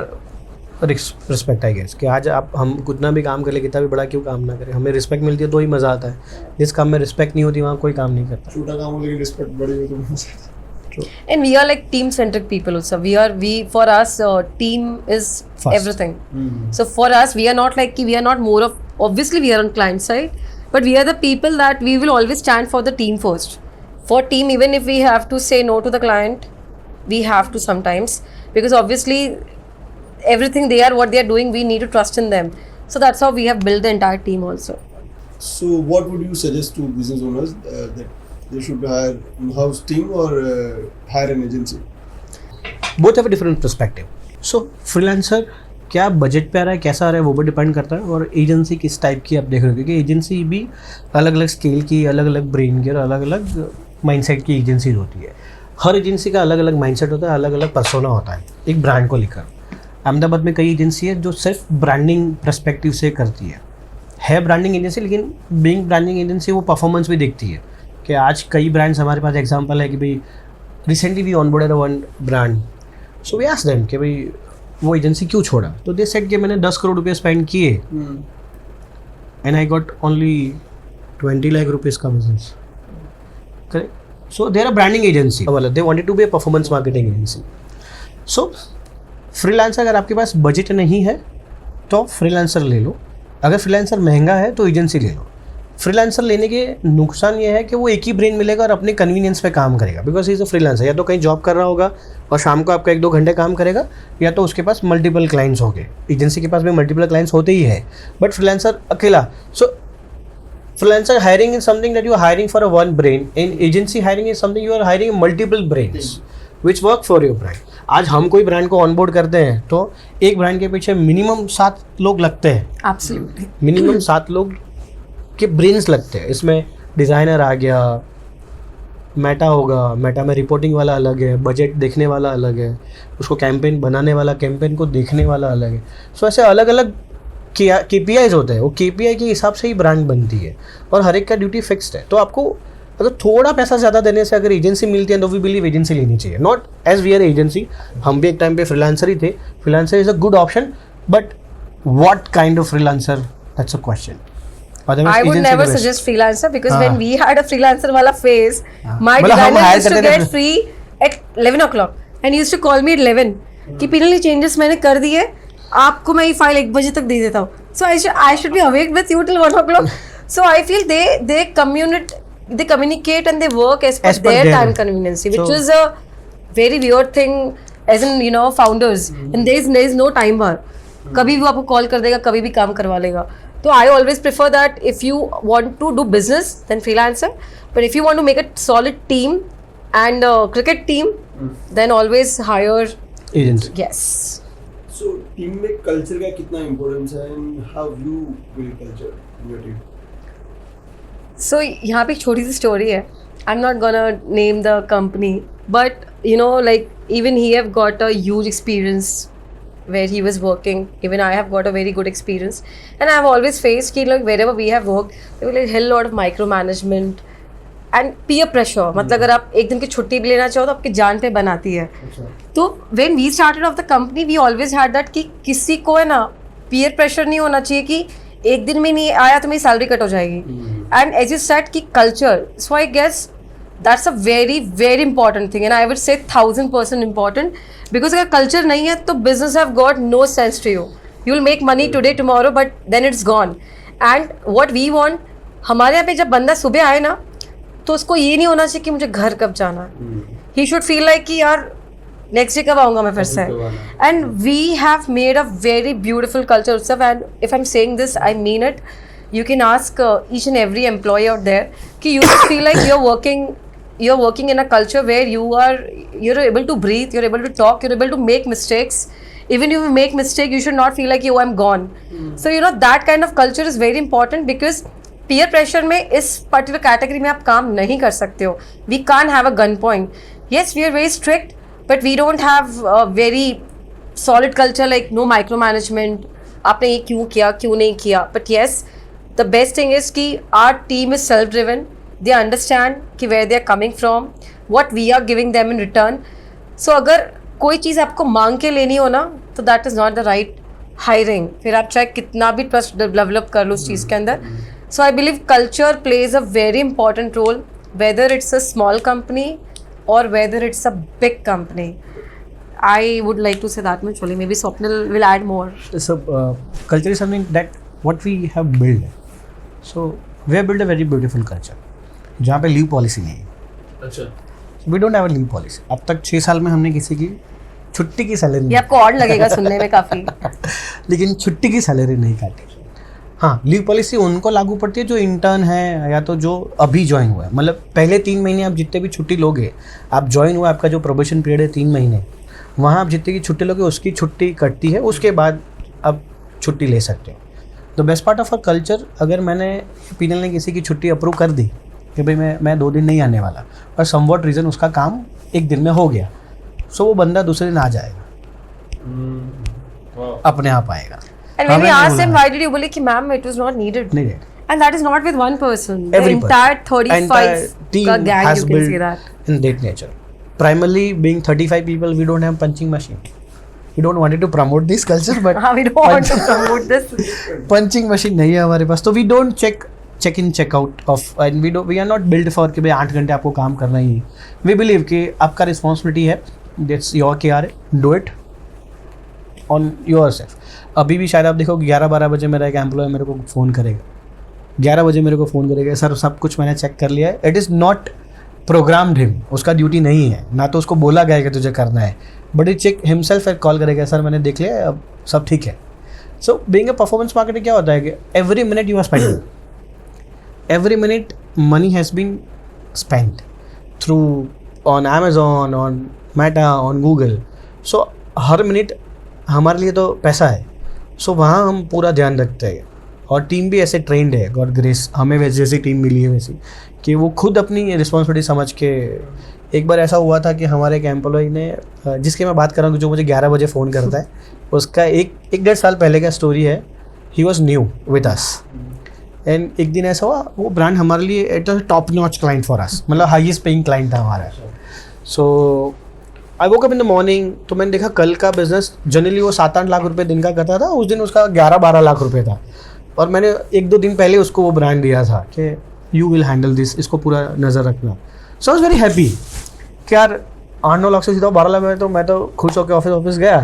respect, I guess. कि आज आप हम कितना भी काम कर ले, कितना भी बड़ा क्यों काम ना करें, हमें रिस्पेक्ट मिलती है तो ही मज़ा आता है. जिस काम में रिस्पेक्ट नहीं होती वहाँ कोई काम नहीं करता. छोटा काम हो लेकिन रिस्पेक्ट बड़ी हो तो मजा आता है. And we are like team-centric people also. For us, team is First. everything. So for us, we are not like we are not more of. Obviously, we are on client side, but we are the people that we will always stand for the team first. For team, even if we have to say no to the client, we have to sometimes because obviously everything what they are doing, we need to trust in them. So that's how we have built the entire team also. So what would you suggest to business owners that they should hire in-house team or hire an agency? Both have a different perspective. So freelancer क्या budget पे आ रहा है, कैसा आ रहा है, वो भी depend करता है. और एजेंसी किस टाइप की आप देख रहे हो, क्योंकि एजेंसी भी अलग अलग स्केल की, अलग अलग ब्रेन की और अलग अलग माइंडसेट की एजेंसी होती है. हर एजेंसी का अलग अलग माइंडसेट होता है, अलग अलग पर्सोना होता है एक ब्रांड को लेकर. अहमदाबाद में कई एजेंसी है जो सिर्फ ब्रांडिंग पर्सपेक्टिव से करती है ब्रांडिंग एजेंसी, लेकिन बीइंग ब्रांडिंग एजेंसी वो परफॉर्मेंस भी देखती है. कि आज कई ब्रांड्स हमारे पास एग्जांपल है कि भाई recently we onboarded one brand, so we asked them कि भाई वो एजेंसी क्यों छोड़ा. तो दे सेड कि मैंने 10 करोड़ रुपये स्पेंड किए and I got only 20 lakh rupees का business. Correct. So there are branding agency, they wanted to be a performance marketing agency. So freelancer अगर आपके पास बजट नहीं है तो फ्रीलांसर ले लो. अगर फ्रीलांसर महंगा है तो एजेंसी ले लो. फ्रीलांसर लेने के नुकसान ये है कि वो एक ही ब्रेन मिलेगा और अपने कन्वीनियंस पे काम करेगा. बिकॉज इज अ फ्रीलांसर, या तो कहीं जॉब कर रहा होगा और शाम को आपका 1-2 घंटे काम करेगा, या तो उसके पास मल्टीपल क्लाइंट्स होंगे. एजेंसी के पास भी मल्टीपल क्लाइंट्स होते ही है, बट फ्रीलांसर अकेला. So freelancer hiring is something that you are hiring for a one brain. In agency hiring is something you are hiring multiple brains which work for your brand. आज हम कोई brand को onboard करते हैं तो एक brand के पीछे मिनिमम 7 लोग लगते हैं. Absolutely. मिनिमम 7 लोग के ब्रेन्स लगते हैं. इसमें डिज़ाइनर आ गया, मेटा होगा, मेटा में रिपोर्टिंग वाला अलग है, बजट देखने वाला अलग है, उसको कैंपेन बनाने वाला, कैंपेन को देखने वाला अलग है. सो ऐसे अलग अलग KPIs होते हैं. वो KPI के हिसाब से ही ब्रांड बनती है और हर एक का ड्यूटी फिक्स्ड है. तो आपको अगर थोड़ा पैसा ज़्यादा देने से अगर एजेंसी मिलती है तो वी बिलीव एजेंसी लेनी चाहिए. Not as we are agency, हम भी एक टाइम पे फ्रीलांसर ही थे. Freelancer is a good option, but what kind of freelancer, that's a question. Otherwise, I would agency never the best. suggest freelancer because हाँ. when we had a freelancer wala phase, my मतलब हम designer hire used to करते थे get free at 11 o'clock and he used to call me at 11 कि पिनली changes मैंने कर दिए, आपको मैं ये फाइल 1 बजे तक दे देता हूँ. So I should be awake with you till 1 o'clock. So I feel they communicate and they work as per their time convenience, which So- is a very weird thing as in founders. And there is no timer. कभी भी वो आपको call कर देगा, कभी भी काम करवा लेगा. तो I always prefer that if you want to do business, then freelancer. But if you want to make a solid team and a cricket team, then always hire. Agency. Yes. So team में culture का कितना importance है and how you build culture in your team? So यहाँ पे एक छोटी सी story है. I'm not gonna name the company, but like even he have got a huge experience where he was working. Even I have got a very good experience, and I have always faced कि like wherever we have worked, there was like hell lot of micromanagement and peer pressure. मतलब अगर आप एक दिन की छुट्टी भी लेना चाहो तो आपकी जान पे बनाती है. तो when we started off the company, we always had that कि किसी को है ना peer pressure नहीं होना चाहिए कि एक दिन में नहीं आया तो मेरी सैलरी कट हो जाएगी. And as you said कि culture, so I guess that's a very very important thing, and I would say 1000% important, because अगर culture नहीं है तो business have got no sense to you. You will make money today tomorrow but then it's gone. And what we want, हमारे यहाँ पे जब बंदा सुबह आए ना तो उसको ये नहीं होना चाहिए कि मुझे घर कब जाना है. He should feel like कि यार नेक्स्ट डे कब आऊँगा मैं फिर से. And we have made a very beautiful culture उत्सव, and if I am saying this I mean it. You can ask each and every employee out there कि you should feel like you're working in a culture where you're able to breathe, you're able to talk, you're able to make mistakes. Even if you make mistake, you should not feel like I'm gone. So that kind of culture is very important, because peer pressure में इस particular category में आप काम नहीं कर सकते हो. We can't have a gun point. Yes, we are very strict, but we don't have a very solid culture like no micromanagement. आपने ये क्यों किया, क्यों नहीं किया. But yes, the best thing is कि our team is self-driven. They understand कि where they are coming from, what we are giving them in return. So अगर कोई चीज़ आपको मांग के लेनी हो ना तो that is not the right hiring. फिर आप चाहे कितना भी ट्रस्ट डेवलप कर लो उस चीज़ के अंदर. So I believe culture plays a very important role, whether it's a small company or whether it's a big company. I would like to say that much only. Maybe Swapnil will add more. So culture is something that what we have built. So we have built a very beautiful culture जहाँ पे leave policy नहीं है. अच्छा. We don't have a leave policy. अब तक 6 साल में हमने किसी की छुट्टी की सैलरी ये आपको ऑड लगेगा सुनने में काफ़ी. लेकिन छुट्टी की सैलरी नहीं काटी. हाँ, लीव पॉलिसी उनको लागू पड़ती है जो इंटर्न है या तो जो अभी ज्वाइन हुआ है. मतलब पहले 3 महीने आप जितने भी छुट्टी लोगे, आप ज्वाइन हुआ, आपका जो प्रोबेशन पीरियड है 3 महीने, वहाँ आप जितने की छुट्टी लोगे उसकी छुट्टी कटती है. उसके बाद आप छुट्टी ले सकते हो. The best part of a culture, अगर मैंने पीनल ने किसी की छुट्टी अप्रूव कर दी कि भाई मैं 2 दिन नहीं आने वाला, और समवॉट रीज़न उसका काम 1 दिन में हो गया, सो वो बंदा दूसरे दिन आ जाएगा. अपने आप आएगा. And when we asked him, why did you? बोले कि ma'am it was not needed. Needed. And that is not with one person. Every The entire 35 entire team का gang, has you can built say that. in that nature. Primarily being 35 people, we don't have punching machine. We don't wanted to promote this culture, but We don't want to promote this. punching machine नहीं है हमारे पास. तो we don't check in check out of, and we are not built for कि भाई 8 घंटे आपको काम करना ही है. We believe कि आपका रिस्पॉन्सिबिलिटी है, that's your care, do it on yourself. अभी भी शायद आप देखो 11-12 बजे मेरा एक एम्प्लॉय मेरे को फ़ोन करेगा, 11 बजे मेरे को फ़ोन करेगा, सर सब कुछ मैंने चेक कर लिया है. It is not programmed him, उसका ड्यूटी नहीं है, ना तो उसको बोला गया है कि तुझे करना है, but he check himself call करेगा, सर मैंने देख लिया, अब सब ठीक है. So being a performance marketing क्या होता है कि every minute you are spending, every minute money has been spend through on Amazon, on Meta, on Google. So हर मिनट हमारे लिए तो पैसा है. सो वहाँ हम पूरा ध्यान रखते हैं, और टीम भी ऐसे ट्रेंड है, गॉड ग्रेस, हमें वैसे जैसी टीम मिली है वैसी कि वो खुद अपनी रिस्पॉन्सिबिलिटी समझ के. एक बार ऐसा हुआ था कि हमारे एक एम्प्लॉय ने, जिसकी मैं बात कर रहा हूँ, जो मुझे 11 बजे फ़ोन करता है, उसका 1-1.5 साल पहले का स्टोरी है. He was new with us, and एक दिन ऐसा हुआ, वो ब्रांड हमारे लिए it was top notch client for us, मतलब हाईएस्ट पेइंग क्लाइंट था हमारा. So I woke up in the morning, तो मैंने देखा कल का बिजनेस जनरली वो 7-8 लाख रुपए दिन का करता था, उस दिन उसका 11-12 लाख रुपए था. और मैंने 1-2 दिन पहले उसको वो ब्रांड दिया था कि यू विल हैंडल दिस, इसको पूरा नज़र रखना. सो आई वाज वेरी हैप्पी कि यार 8-9 लाख से सीधा 12 लाख में, तो मैं तो खुश होकर ऑफिस गया.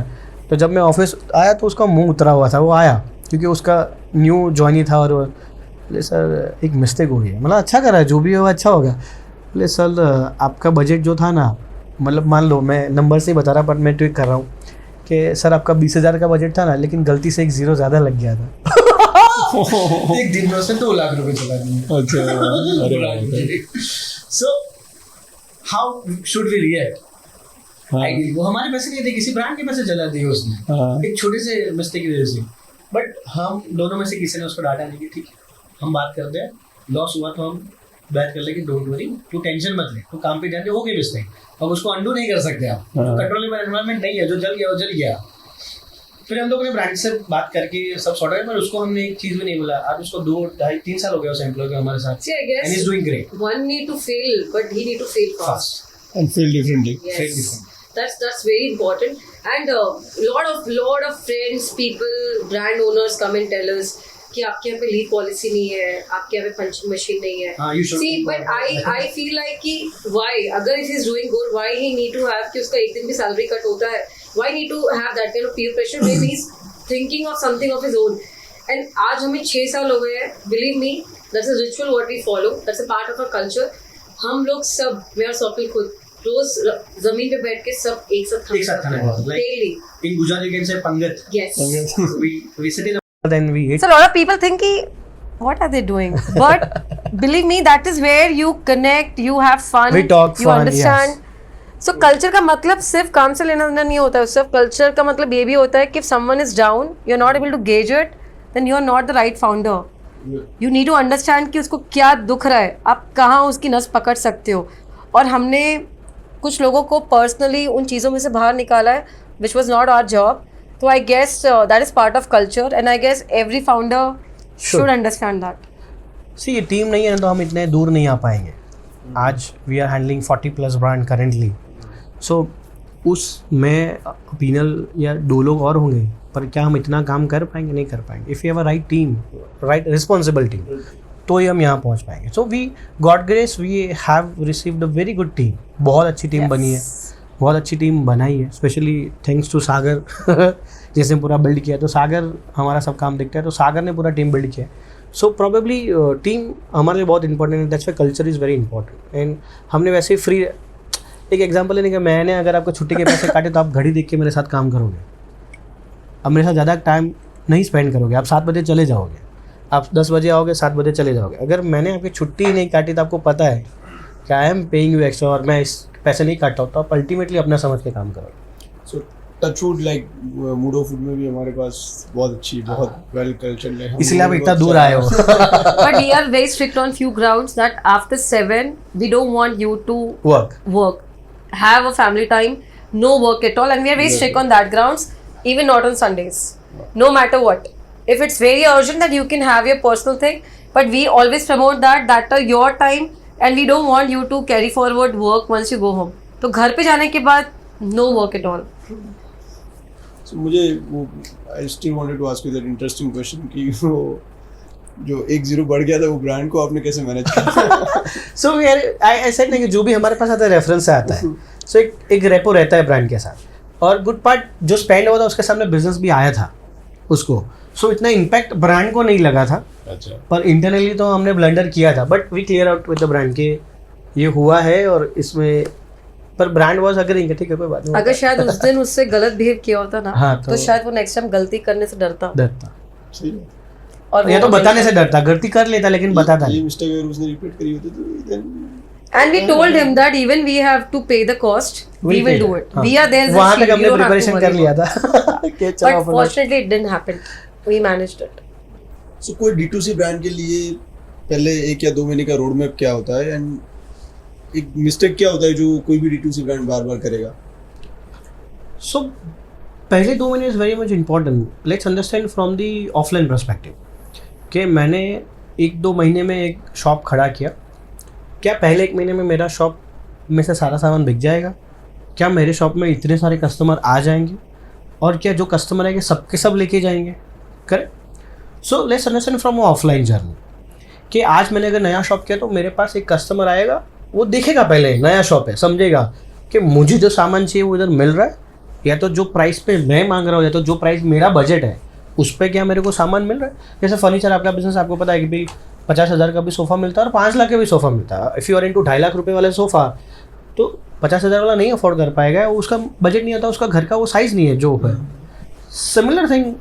तो जब मैं ऑफिस आया तो उसका मुंह उतरा हुआ था. वो आया क्योंकि उसका न्यू ज्वाइनी था और बोले सर एक मिस्टेक हो गई है. मतलब अच्छा करा है, जो भी होगा अच्छा होगा. बोले सर आपका बजट जो था ना, मतलब मान लो मैं नंबर से ही बता रहा पर मैं ट्विक कर रहा हूँ कि सर आपका 20,000 का बजट था ना, लेकिन गलती से एक 0 ज़्यादा लग गया था. एक दिन में उसने 2 लाख रुपए चला दिए. अच्छा. So how should we react? वो हमारे पैसे नहीं थे, किसी ब्रांड के पैसे जला दिए उसने एक छोटे से मिस्टेक की वजह से. बट हम दोनों में से किसी ने उसको डांटा नहीं कि ठीक है हम बात करते हैं, लॉस हुआ तो हम बात कर लेंगे, डोंट वरी, तू टेंशन मत ले, तो काम पे जाने हो गई मिस्टेक, अब उसको अंडू नहीं कर सकते आप. कंट्रोलेबल एनवायरनमेंट नहीं है, जो जल गया वो जल गया. फिर हम लोगों ने ब्रांड से बात करके सब सॉर्ट आउट, पर उसको हमने एक चीज भी नहीं बोला. आज उसको 2-2.5-3 साल हो गया उस एम्प्लॉय को हमारे साथ. See, I guess and he's doing great. one need to fail, but he need to fail fast. And feel differently. Yes. Fail different. That's very important. And lot of friends, people, brand owners come and tell us कि आपके यहाँ पे lead policy नहीं है, आपके यहाँ पे punching machine नहीं है. हाँ, you should. See, but I feel like कि why अगर if he's doing good, why he need to have कि उसका एक दिन भी सैलरी कट होता है, why need to have that kind of peer pressure when he's thinking of something of his own. And आज हमें 6 साल हो गए हैं. Believe me, that's a ritual what we follow. That's a part of our culture. हम लोग सब, मैं और स्वप्निल खुद रोज जमीन पे बैठ के सब एक साथ खाना daily. In Gujarat you can say pangat. Yes. we sit in a then we eat. So a lot of people think कि what are they doing? But believe me, that is where you connect, you have fun, We talk you fun, understand. So culture का मतलब सिर्फ काम से लेना देना नहीं होता है. सिर्फ culture का मतलब ये भी होता है कि if someone is down, you're not able to gauge it, then you're not the right founder. You need to understand कि उसको क्या दुख रहा है, आप कहाँ उसकी नस पकड़ सकते हो. और हमने कुछ लोगों को पर्सनली उन चीज़ों में से बाहर निकाला है, which was not our job. So I guess that is part of culture, and I guess every founder should understand that. See, ये टीम नहीं है ना तो हम इतने दूर नहीं आ पाएंगे. आज we are handling 40+ brand currently. So उसमें ओपिनियल या 2 लोग और होंगे, पर क्या हम इतना काम कर पाएंगे? नहीं कर पाएंगे. If you have a right team, right responsible team, तो ही हम यहाँ पहुँच पाएंगे. So we God grace we have received a very good team. बहुत अच्छी टीम बनी है, बहुत अच्छी टीम बनाई है. स्पेशली थैंक्स टू सागर जिसने पूरा बिल्ड किया. तो सागर हमारा सब काम देखता है, तो सागर ने पूरा टीम बिल्ड किया. सो प्रॉबेबली टीम हमारे लिए बहुत इंपॉर्टेंट है. That's why culture is very important. And हमने वैसे ही फ्री, एक एग्जांपल लेने का, मैंने अगर आपको छुट्टी के पैसे काटे तो आप घड़ी देख के मेरे साथ काम करोगे. अब मेरे साथ ज़्यादा टाइम नहीं स्पेंड करोगे. आप 7 बजे चले जाओगे, आप 10 बजे आओगे, 7 बजे चले जाओगे. अगर मैंने आपकी छुट्टी नहीं काटी तो आपको पता है कि I am paying you extra और मैं इस पैसे नहीं काटता हूँ, तो आप अल्टीमेटली अपना समझ के काम करोगे. So टचवुड लाइक मूडो फूड में भी हमारे पास बहुत अच्छी, बहुत वेल कल्चर्ड है. इसलिए आप इतना दूर आए हो. But we are very strict on few grounds that after 7 we don't want you to work, have a family time, no work at all, and we are very strict on that grounds. Even not on Sundays, no matter what. If it's very urgent that you can have your personal thing, but we always promote that your time, and we don't want you to carry forward work once you go home. तो घर पे जाने के बाद no work at all. So मुझे वो I still wanted to ask you that interesting question कि वो जो 1-0 बढ़ गया था वो ब्रांड को आपने कैसे मैनेज किया? सो आई सेड नहीं कि जो भी हमारे पास आता है रेफरेंस से आता है. सो एक रेपो रहता है ब्रांड के साथ. और गुड पार्ट जो स्पेंड हुआ था उसके सामने बिजनेस भी आया था उसको. सो इतना इम्पैक्ट ब्रांड को नहीं लगा था. अच्छा. पर इंटरनली तो हमने ब्लंडर किया था, but we clear out with the brand के ये हुआ है और इसमें, पर ब्रांड वॉज अग्रीइंग, ठीक है कोई बात नहीं. अगर शायद उस दिन उससे गलत बिहेव किया होता ना, हाँ, तो शायद वो नेक्स्ट टाइम गलती करने से डरता. सही है. और ये तो बताने से डरता, गलती कर लेता लेकिन बताता ये नहीं. मिस्टेक अगर उसने रिपीट करी होती तो then And we told him that even we have to pay the cost, we will do it. We are there. वहाँ तक हमने प्रिपरेशन कर लिया था. But fortunately it didn't happen. We managed it. So कोई D2C ब्रांड के लिए पहले 1 या 2 महीने का रोड मैप क्या होता है, एंड एक मिस्टेक क्या होता है जो कोई भी D2C ब्रांड बार बार करेगा? सो पहले 2 महीने is very much important. Let's understand from the offline perspective कि मैंने 1-2 महीने में एक शॉप खड़ा किया. क्या पहले 1 महीने में मेरा शॉप में से सारा सामान बिक जाएगा? क्या मेरे शॉप में इतने सारे कस्टमर आ जाएंगे? और क्या जो कस्टमर आएंगे सबके सब लेके जाएंगे? Correct. So let's understand from offline journey कि आज मैंने अगर नया शॉप किया तो मेरे पास एक कस्टमर आएगा, वो देखेगा पहले नया शॉप है, समझेगा कि मुझे जो सामान चाहिए वो इधर मिल रहा है, या तो जो प्राइस पे मैं मांग रहा हूँ या तो जो प्राइस मेरा बजट है उस पर क्या मेरे को सामान मिल रहा है। जैसे फर्नीचर आपका बिजनेस, आपको पता है कि भाई 50,000 का भी सोफ़ा मिलता है और 5 लाख का भी सोफ़ा मिलता है। If you are into 2.5 lakh रुपए वाले सोफ़ा तो 50,000 वाला नहीं अफोर्ड कर पाएगा, उसका बजट नहीं आता, उसका घर का वो साइज़ नहीं है जो है। Similar thing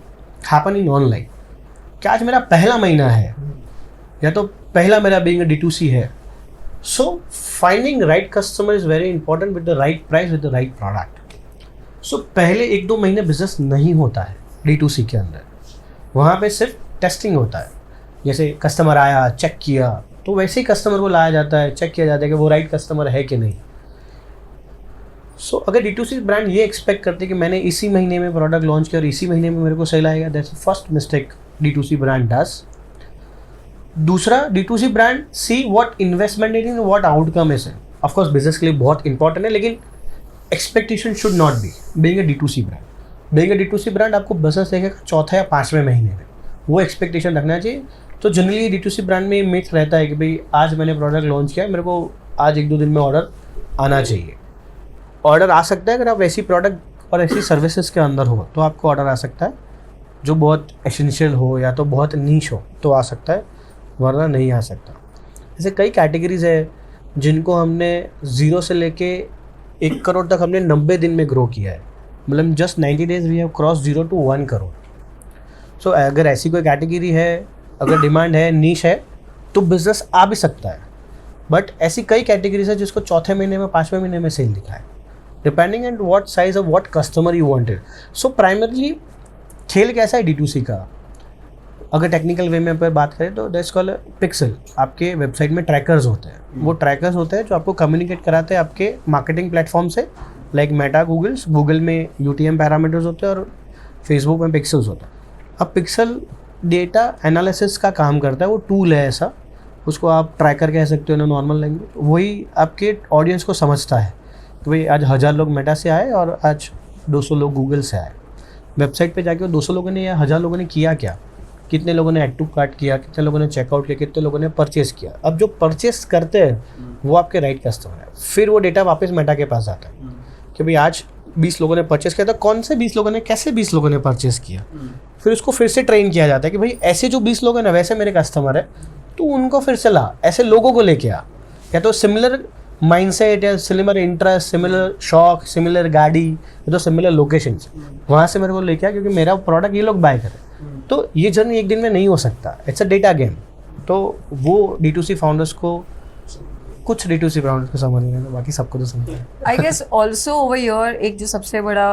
happen in online. क्या आज मेरा पहला महीना है या तो पहला मेरा बीइंग D2C है, so finding right customer is very important with the right price with the right product. So पहले 1-2 महीने बिजनेस नहीं होता है D2C के अंदर, वहाँ पे सिर्फ टेस्टिंग होता है। जैसे कस्टमर आया, चेक किया, तो वैसे ही कस्टमर को लाया जाता है, चेक किया जाता है कि वो राइट कस्टमर है कि नहीं। सो अगर D2C ब्रांड ये एक्सपेक्ट करते कि मैंने इसी महीने में प्रोडक्ट लॉन्च किया और इसी महीने में मेरे को सेल आएगा, that's the first mistake D2C brand does. दूसरा, D2C brand see what investment in what outcome is. Of course business के लिए बहुत इंपॉर्टेंट है, लेकिन expectation should not be being a D2C brand. Being a D2C brand आपको business देखेगा 4th या 5वें महीने में, वो एक्सपेक्टेशन रखना चाहिए। तो जनरली D2C ब्रांड में ये मिथ रहता है कि भाई आज मैंने प्रोडक्ट लॉन्च किया, मेरे को आज 1-2 दिन में ऑर्डर आना चाहिए। ऑर्डर आ सकता है अगर आप ऐसी प्रोडक्ट और ऐसी सर्विसेज के अंदर हो तो आपको ऑर्डर आ सकता है, जो बहुत एसेंशियल हो या तो बहुत नीश हो तो आ सकता है, वरना नहीं आ सकता। ऐसे कई कैटेगरीज है जिनको हमने 0 से लेके 1 करोड़ तक हमने 90 दिन में ग्रो किया है। मतलब just 90 days we have cross 0 to 1 crore. So अगर ऐसी कोई कैटेगरी है, अगर डिमांड है, नीश है, तो बिजनेस आ भी सकता है। बट ऐसी कई कैटेगरीज है जिसको 4थे महीने में, 5वें महीने में सेल दिखा है, depending and what size of what customer you wanted. So primarily खेल कैसा है D2C का, अगर टेक्निकल वे में पर बात करें तो दैट्स कॉल्ड पिक्सल। आपके वेबसाइट में ट्रैकर्स होते हैं, वो ट्रैकर्स होते हैं जो आपको कम्युनिकेट कराते हैं आपके मार्केटिंग प्लेटफॉर्म से, लाइक मेटा, गूगल में UTM पैरामीटर्स होते हैं और फेसबुक में पिक्सल्स होते हैं। अब पिक्सल डेटा एनालिसिस का काम करता है, वो टूल है ऐसा, उसको आप ट्रैकर कह सकते हो ना नॉर्मल लैंग्वेज। वही आपके ऑडियंस को समझता है कि भाई आज 1000 लोग मेटा से आए और आज 200 लोग गूगल से आए। वेबसाइट पे जाके वो 200 लोगों ने या 1000 लोगों ने किया क्या, कितने लोगों ने ऐड टू कार्ट किया, कितने लोगों ने चेकआउट किया, कितने लोगों ने परचेस किया। अब जो परचेस करते हैं वो आपके राइट कस्टमर है। फिर वो डेटा वापस मेटा के पास आता है कि भाई आज 20 लोगों ने परचेस किया था, कौन से 20 लोगों ने, कैसे 20 लोगों ने परचेस किया। फिर उसको फिर से ट्रेन किया जाता है कि भाई ऐसे जो 20 लोग हैं ना वैसे मेरे कस्टमर है, तो उनको फिर से ला, ऐसे लोगों को लेके आ, या तो सिमिलर माइंडसेट या सिमिलर इंटरेस्ट, सिमिलर शौक, सिमिलर गाड़ी, या तो सिमिलर लोकेशंस, वहाँ से मेरे को लेके आ, क्योंकि मेरा प्रोडक्ट ये लोग बाय करें। तो ये जर्नी एक दिन में नहीं हो सकता, इट्स अ डेटा गेम। तो वो D2C फाउंडर्स को, कुछ D2C फाउंडर्स को समझ नहीं है, बाकी सबको तो समझ है। I guess also over here एक जो सबसे बड़ा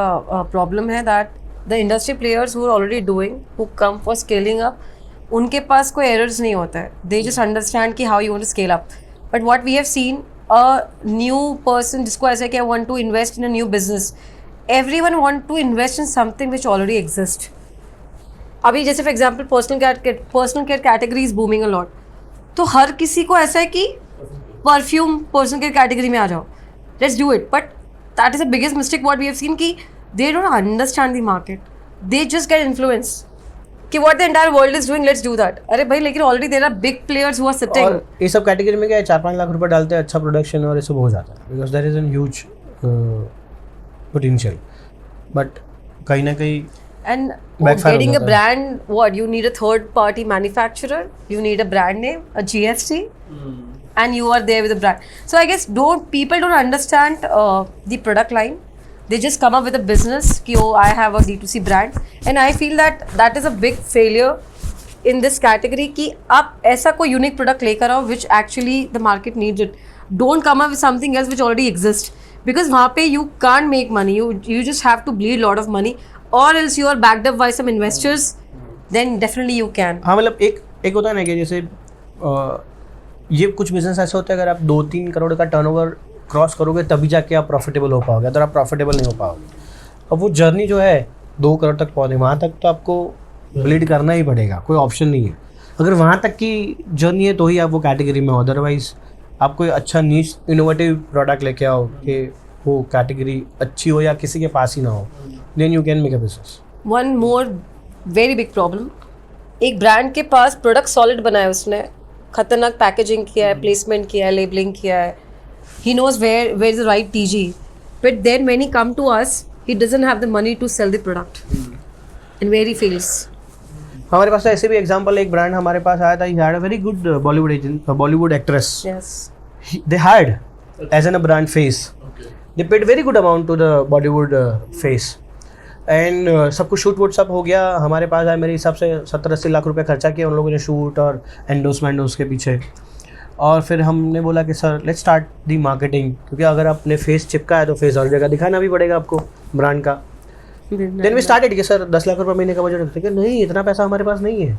प्रॉब्लम है that the industry players who are already doing, who come for scaling up, उनके पास कोई errors नहीं होता है, they just understand कि how you want to scale up. But what we have seen, a new person जिसको ऐसा कि I want to invest in a new business, everyone want to invest in something which already exists. अभी जैसे for example personal care category is booming a lot, तो हर किसी को ऐसा है कि परफ्यूम पर्सनल केयर कैटेगरी में आ जाओ, let's do it. But that is the biggest mistake what we have seen कि they don't understand the market, they just get influence कि what the entire world is doing, let's do that. अरे भाई, लेकिन already there are big players who are sitting. और ये सब category में क्या है, 4-5 लाख रुपए डालते हैं, अच्छा प्रोडक्शन और ये सब हो जाता है, because there is an huge potential. But कहीं ना कहीं And Backfire getting हो a जाता है। brand, what you need a third party manufacturer, you need a brand name, a GST, and you are there with a brand. So I guess people don't understand the product line. They just come up with a business कि oh I have a D2C brand, and I feel that is a big failure in this category कि आप ऐसा कोई unique product लेकर आओ which actually the market needs it. Don't come up with something else which already exists, because वहाँ पे you can't make money. You just have to bleed a lot of money. Or else you are backed up by some investors, then definitely you can. हाँ, मतलब एक होता है ना कि जैसे ये कुछ बिजनेस ऐसे होते हैं, अगर आप 2-3 करोड़ का टर्नओवर क्रॉस करोगे तभी जाके आप प्रॉफिटेबल हो पाओगे, अगर आप प्रॉफिटेबल नहीं हो पाओगे। अब वो जर्नी जो है 2 करोड़ तक पहुँचे, वहाँ तक तो आपको ब्लीड करना ही पड़ेगा, कोई ऑप्शन नहीं है। अगर वहाँ तक की जर्नी है तो ही आप वो कैटेगरी में हो, अदरवाइज आप कोई अच्छा नीश इनोवेटिव प्रोडक्ट लेके आओ कि वो कैटेगरी अच्छी हो या किसी के पास ही ना हो, then you can make a business. One more very big problem, एक ब्रांड के पास प्रोडक्ट सॉलिड बनाया उसने, खतरनाक पैकेजिंग किया है, प्लेसमेंट किया है, लेबलिंग किया है, he knows where is the right TG, but then when he come to us he doesn't have the money to sell the product and where he fails. हमारे पास तो ऐसे भी एग्जांपल, एक ब्रांड हमारे पास आया था, he had a very good Bollywood actress. Yes. They hired as a brand face. They paid very good amount to the Bollywood face. And सब कुछ शूट वूट सब हो गया, हमारे पास आया, मेरे हिसाब से 70-80 लाख रुपए खर्चा किया उन लोगों ने शूट और एंडोसमेंट उसके पीछे. और फिर हमने बोला कि sir let's start the marketing, क्योंकि अगर आपने फेस चिपका है तो फेस और जगह दिखाना भी पड़ेगा आपको ब्रांड का. देन वी स्टार्टेड कि सर 10 लाख रुपए महीने का बजट रखते हैं. नहीं, इतना पैसा हमारे पास नहीं है.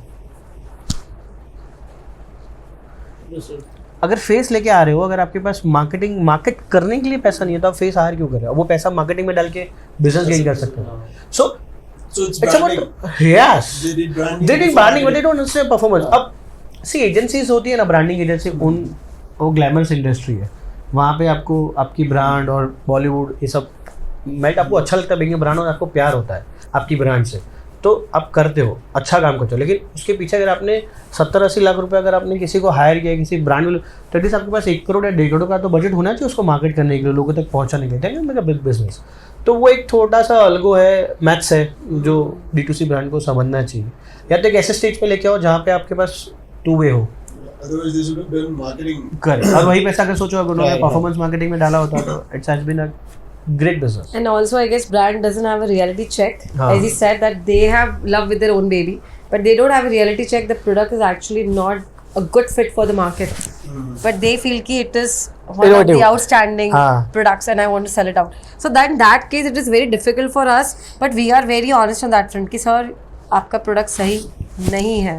अगर फेस लेके आ रहे हो, अगर आपके पास मार्केट करने के लिए पैसा नहीं है तो आप फेस हायर क्यों कर रहे हो? वो पैसा मार्केटिंग में डाल के बिजनेस गेन कर सकते हो. सो it's it's branding. about, yes, They did branding. they did branding but they don't understand performance. अब सी एजेंसीज होती है ना, ब्रांडिंग एजेंसी, उन वो ग्लैमरस इंडस्ट्री है, वहाँ पे आपको आपकी ब्रांड और बॉलीवुड ये सब मैट आपको अच्छा लगता है, बिगिंग ब्रांड और आपको प्यार होता है आपकी ब्रांड से, तो आप करते हो, अच्छा काम करते हो. लेकिन उसके पीछे अगर आपने 70-80 लाख रुपए अगर आपने किसी को हायर किया, किसी ब्रांड में, तो एटलीस्ट आपके पास 1 करोड़ या 1.5 करोड़ का तो बजट होना चाहिए उसको मार्केट करने के लिए, लोगों तक पहुँचाने के लिए. मेरा बिग बिजनेस, तो वो एक छोटा सा अलगो है, मैथ्स है, जो D2C ब्रांड को समझना चाहिए. या तो एक ऐसे स्टेज पे लेके आओ जहाँ पे आपके पास 2 वे हो. Otherwise, they should have done marketing. Correct. और वही पैसा अगर सोचो अगर उन्होंने परफॉर्मेंस मार्केटिंग में डाला होता तो it's has been a great business. And also I guess brand doesn't have a reality check. हाँ. As he said that they have love with their own baby, but they don't have a reality check. The product is actually not a good fit for the market. But they feel ki it is one of Innovative. the outstanding हाँ. products and I want to sell it out. So that in that case it is very difficult for us, but we are very honest on that front कि sir आपका product सही नहीं है.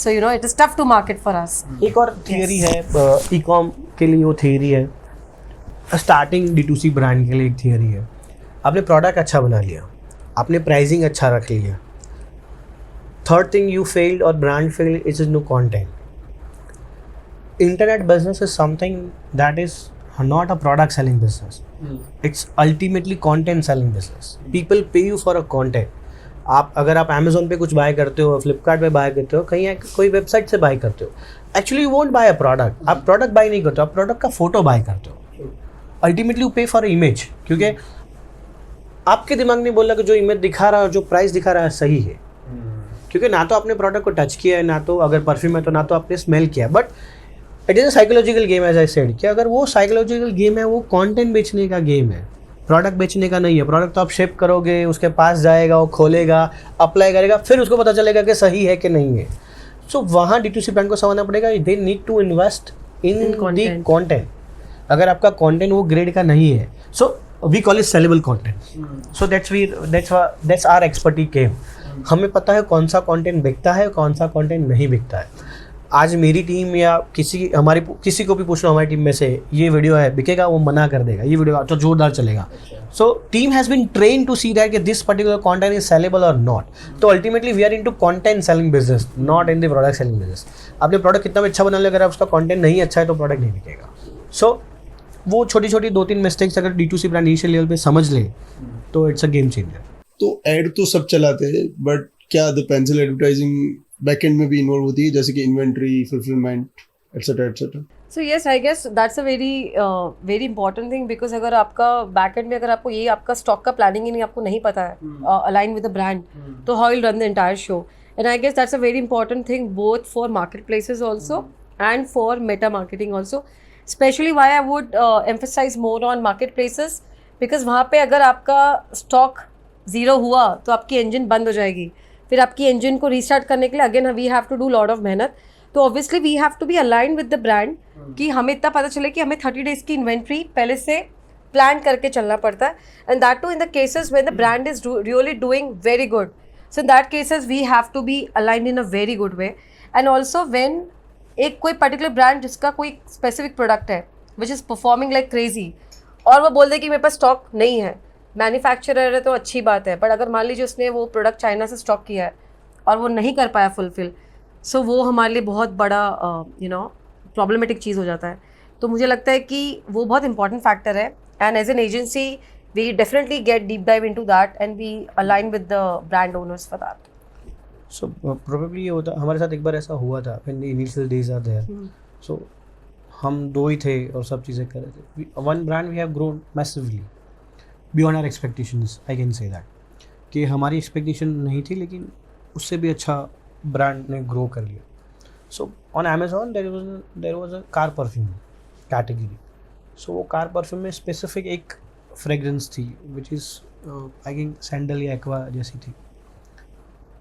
So you know it is tough to market for us. एक और theory है e-com के लिए, वो थियरी है स्टार्टिंग D2C ब्रांड के लिए. एक थियरी है, आपने प्रोडक्ट अच्छा बना लिया, आपने प्राइसिंग अच्छा रख लिया. थर्ड थिंग यू फेल्ड और brand failed is no content. Internet business is something that is not a product selling business, it's ultimately content selling business. People pay you for a content. आप अगर आप Amazon पे कुछ bye करते हो, फ्लिपकार्ट पे bye करते हो, कहीं कोई वेबसाइट से बाय करते हो, actually you won't buy a product. आप प्रोडक्ट बाय नहीं करते हो, आप प्रोडक्ट का फोटो बाय करते हो. अल्टीमेटली यू पे फॉर इमेज, क्योंकि आपके दिमाग में बोल रहा कि जो इमेज दिखा रहा है, जो प्राइस दिखा रहा है सही है, क्योंकि ना तो आपने प्रोडक्ट को टच किया है, ना तो अगर परफ्यूम है तो ना तो आपने स्मेल किया है. But it is a psychological game as I said, कि अगर वो साइकोलॉजिकल गेम है, वो कंटेंट बेचने का गेम है, प्रोडक्ट बेचने का नहीं है. प्रोडक्ट तो आप शिप करोगे, उसके पास जाएगा, वो खोलेगा, अप्लाई करेगा, फिर उसको पता चलेगा कि सही है कि नहीं है. सो वहाँ D2C ब्रांड को समझना पड़ेगा, they need to invest in the content. अगर आपका कंटेंट वो ग्रेड का नहीं है, so we call it sellable content. So that's our expertise came. हमें पता है कौन सा कंटेंट बिकता है, कौन सा कंटेंट नहीं बिकता है. आज मेरी टीम या किसी को भी पूछ लो हमारी टीम में से, ये वीडियो है बिकेगा, वो मना कर देगा, ये वीडियो तो जोरदार चलेगा. So team has been train to see that कि this particular content is sellable और नॉट. तो ultimately we are into content selling business, not in the product selling business. आपने प्रोडक्ट कितना भी अच्छा बना लिया, अगर उसका कंटेंट नहीं अच्छा है तो प्रोडक्ट नहीं बिकेगा. सो वो छोटी छोटी 2-3 मिस्टेक्स अगर D2C ब्रांड इनिशियल लेवल पे समझ ले तो इट्स अ गेम चेंजर. तो एड तो सब चलाते हैं, बट क्या द पेंसिल एडवर्टाइजिंग बैकएंड में भी इन्वॉल्व होती है, जैसे कि inventory, fulfilment, etcetera etcetera? So yes, I guess that's a very important thing, because अगर आपका बैकएंड में अगर आपको ये आपका स्टॉक का प्लानिंग ही नहीं, आपको नहीं पता है अलाइन विद द ब्रांड, तो how will run the entire show. And I guess that's a very important thing both for market places also and for Meta marketing also. Specially why I would emphasise more on market places, because वहाँ पे अगर आपका stock zero हुआ तो आपकी engine बंद हो जाएगी. फिर आपकी इंजन को रीस्टार्ट करने के लिए again we have to do lot of मेहनत. तो obviously we have to be align with the brand कि हमें इतना पता चले कि हमें 30 डेज़ की इन्वेंट्री पहले से प्लान करके चलना पड़ता है. And that too in the cases when the brand is really doing very good. So in that cases we have to be aligned in a very good way. And also when एक कोई particular brand जिसका कोई specific product है which is performing like crazy, और वो बोल दे कि मेरे पास स्टॉक नहीं है, मैन्युफैक्चरर है तो अच्छी बात है, बट अगर मान लीजिए उसने वो प्रोडक्ट चाइना से स्टॉक किया है और वो नहीं कर पाया फुलफिल, सो वो हमारे लिए बहुत बड़ा प्रॉब्लमेटिक चीज़ हो जाता है. तो मुझे लगता है कि वो बहुत इंपॉर्टेंट फैक्टर है. And as an agency we definitely get deep dive into that and we align with the brand owners for that. So probably ये होता, हमारे साथ एक बार ऐसा हुआ था when the initial days are there. So हम दो ही थे और सब चीज़ें कर रहे थे. One brand we have grown massively beyond our expectations, I can say that. कि हमारी एक्सपेक्टेशन नहीं थी लेकिन उससे भी अच्छा ब्रांड ने ग्रो कर लिया. So on Amazon there was a car perfume category. So वो कार परफ्यूम में स्पेसिफिक एक फ्रेगरेंस थी which is I think sandal या एक्वा जैसी थी.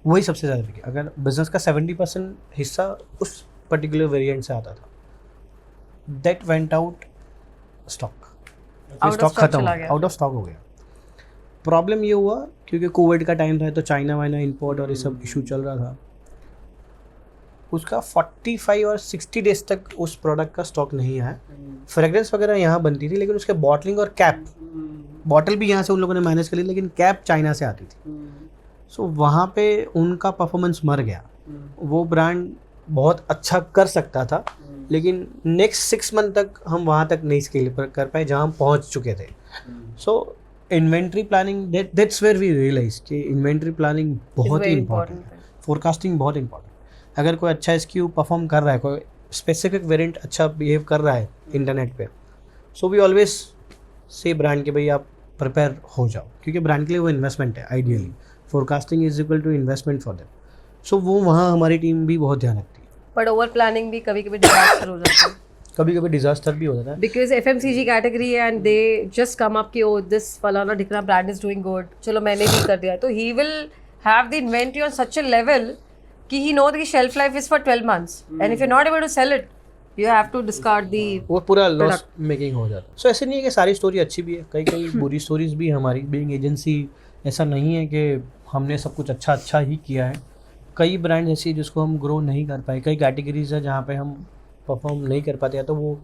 वही सबसे ज़्यादा बिकी. अगर बिजनेस का 70% हिस्सा उस पर्टिकुलर वेरिएंट से आता था. That went out stock. Stock खत्म, आउट ऑफ स्टॉक हो गया. प्रॉब्लम ये हुआ क्योंकि कोविड का टाइम था तो चाइना वाइना इंपोर्ट और ये सब इशू चल रहा था. उसका 45 और 60 डेज तक उस प्रोडक्ट का स्टॉक नहीं आया. फ्रेग्रेंस वगैरह यहाँ बनती थी लेकिन उसके बॉटलिंग और कैप, बॉटल भी यहाँ से उन लोगों ने मैनेज कर ली लेकिन कैप चाइना से आती थी. सो वहाँ पे उनका परफॉर्मेंस मर गया. वो ब्रांड बहुत अच्छा कर सकता था लेकिन नेक्स्ट 6 मंथ तक हम वहाँ तक नहीं स्केल कर पाए जहाँ हम पहुँच चुके थे. So inventory planning, that's where we realize कि इन्वेंट्री प्लानिंग बहुत ही इंपॉर्टेंट है. फोरकास्टिंग बहुत इंपॉर्टेंट. अगर कोई अच्छा SKU परफॉर्म कर रहा है, कोई स्पेसिफिक वेरिएंट अच्छा बिहेव कर रहा है इंटरनेट पे, so we always say brand के भाई आप प्रिपेयर हो जाओ क्योंकि ब्रांड के लिए वो इन्वेस्टमेंट है. Ideally forecasting is equal to investment for them. So वो वहाँ हमारी टीम भी बहुत ध्यान रखती है. बट ओवर प्लानिंग भी कभी कभी डिजास्टर हो जाता है. कभी कभी डिजास्टर भी हो जाता है बिकॉज FMCG कैटेगरी है and they just come up कि ओ दिस फलाना ढिकना ब्रांड इज डूइंग गुड, चलो मैंने भी कर दिया. तो he will have the inventory on such a level कि he know the shelf life is for 12 months and if you not able to sell it you have to discard the. वो पूरा loss making हो जाता है. सो ऐसे नहीं है कि सारी स्टोरी अच्छी भी है, कई कई बुरी स्टोरीज भी हमारी. बीइंग एजेंसी ऐसा नहीं है कि हमने सब कुछ अच्छा ही किया है. कई ब्रांड ऐसी जिसको हम ग्रो नहीं कर पाए, कई कैटेगरीज है जहाँ पे हम परफॉर्म नहीं कर पाते, या तो वो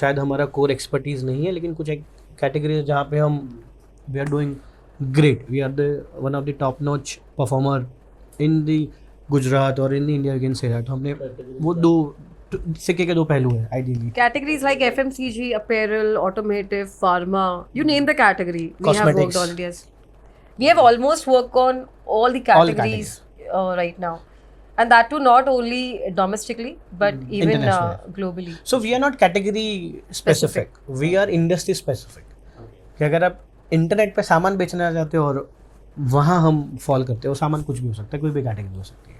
शायद हमारा कोर एक्सपर्टीज़ नहीं है. लेकिन कुछ एक कैटेगरीज जहाँ पे हम we are doing great, we are the one of the top notch performer in the Gujarat और in the India can say. तो हमने वो दो सिक्के के दो पहलू हैं ideally. Categories like FMCG, apparel, automotive, pharma, you name the category. We have worked Cosmetics. on it, yes. We have almost worked on all the categories right now. And that too not only domestically, but even Internationally. globally. So we are not category specific. We are industry specific. कि अगर आप internet पे सामान बेचना चाहते हो और वहाँ हम फॉल करते हो, सामान कुछ भी हो सकता है, कोई भी कैटेगरी हो सकती है.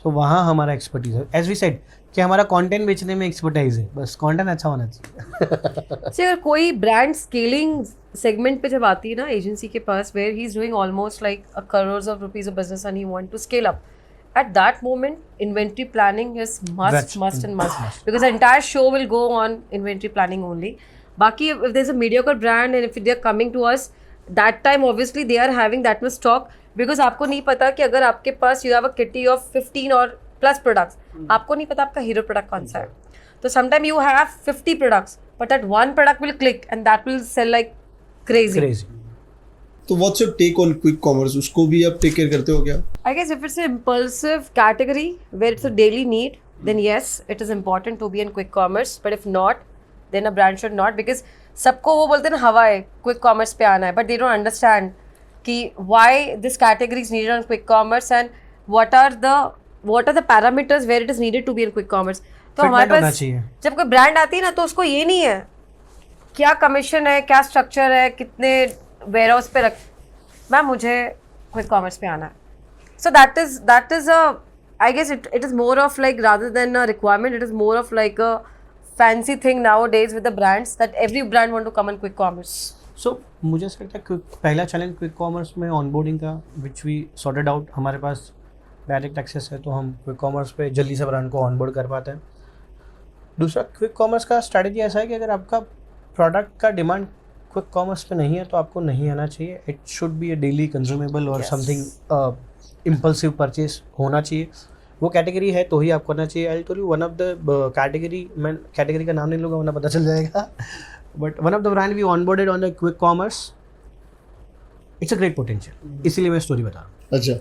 सो वहाँ हमारा एक्सपर्टीज है. एज वी सेड कि हमारा कंटेंट बेचने में एक्सपर्टाइज है, बस कंटेंट अच्छा होना चाहिए. से अगर कोई ब्रांड स्केलिंग सेगमेंट पे जब आती है ना एजेंसी के पास, where he is doing almost like crores of rupees of business and he want to scale up, at that moment inventory planning is must because the entire show will go on inventory planning only. Baki if there's a mediocre brand and if they're coming to us, that time obviously they are having that much stock because आपको नहीं पता कि अगर आपके पास you have a kitty of 15 or plus products, आपको नहीं पता आपका हीरो प्रोडक्ट कौन सा है. तो sometime you have 50 products but that one product will click and that will sell like crazy. तो what's your take on quick commerce? उसको भी आप टेक केयर करते हो क्या? I guess if it's an impulsive category where it's a daily need, then yes, it is important to be in quick commerce. But if not, then a brand should not, because सबको वो बोलते हैं ना हवा है quick commerce पे आना है, but they don't understand कि why this category is needed on quick commerce and what are the parameters where it is needed to be in quick commerce. तो हमारे पास जब कोई ब्रांड आती है ना तो उसको ये नहीं है क्या कमीशन है, क्या स्ट्रक्चर है, कितने वेयर हाउस पे रख, मैम मुझे क्विक कॉमर्स पे आना है. So that is a, I guess it is more of like, rather than a requirement, it is more of like a fancy thing nowadays with the brands that every brand want to come on quick commerce. So मुझे ऐसा लगता है पहला challenge quick commerce में onboarding का, which we sorted out. हमारे पास direct access है तो हम क्विक कॉमर्स पे जल्दी से ब्रांड को ऑनबोर्ड कर पाते हैं. दूसरा, क्विक कॉमर्स का स्ट्रैटेजी ऐसा है कि अगर आपका प्रोडक्ट का डिमांड क्विक कॉमर्स पे नहीं है तो आपको नहीं आना चाहिए. It should be a daily consumable और समथिंग इम्पल्सिव परचेज होना चाहिए. वो कैटेगरी है तो ही आपको करना चाहिए. I tell you one of the category, मैं कैटेगरी का नाम नहीं लूँगा वरना पता चल जाएगा, but one of the brand we onboarded on the quick commerce, it's a great potential. इसीलिए मैं स्टोरी बता रहा हूँ. अच्छा,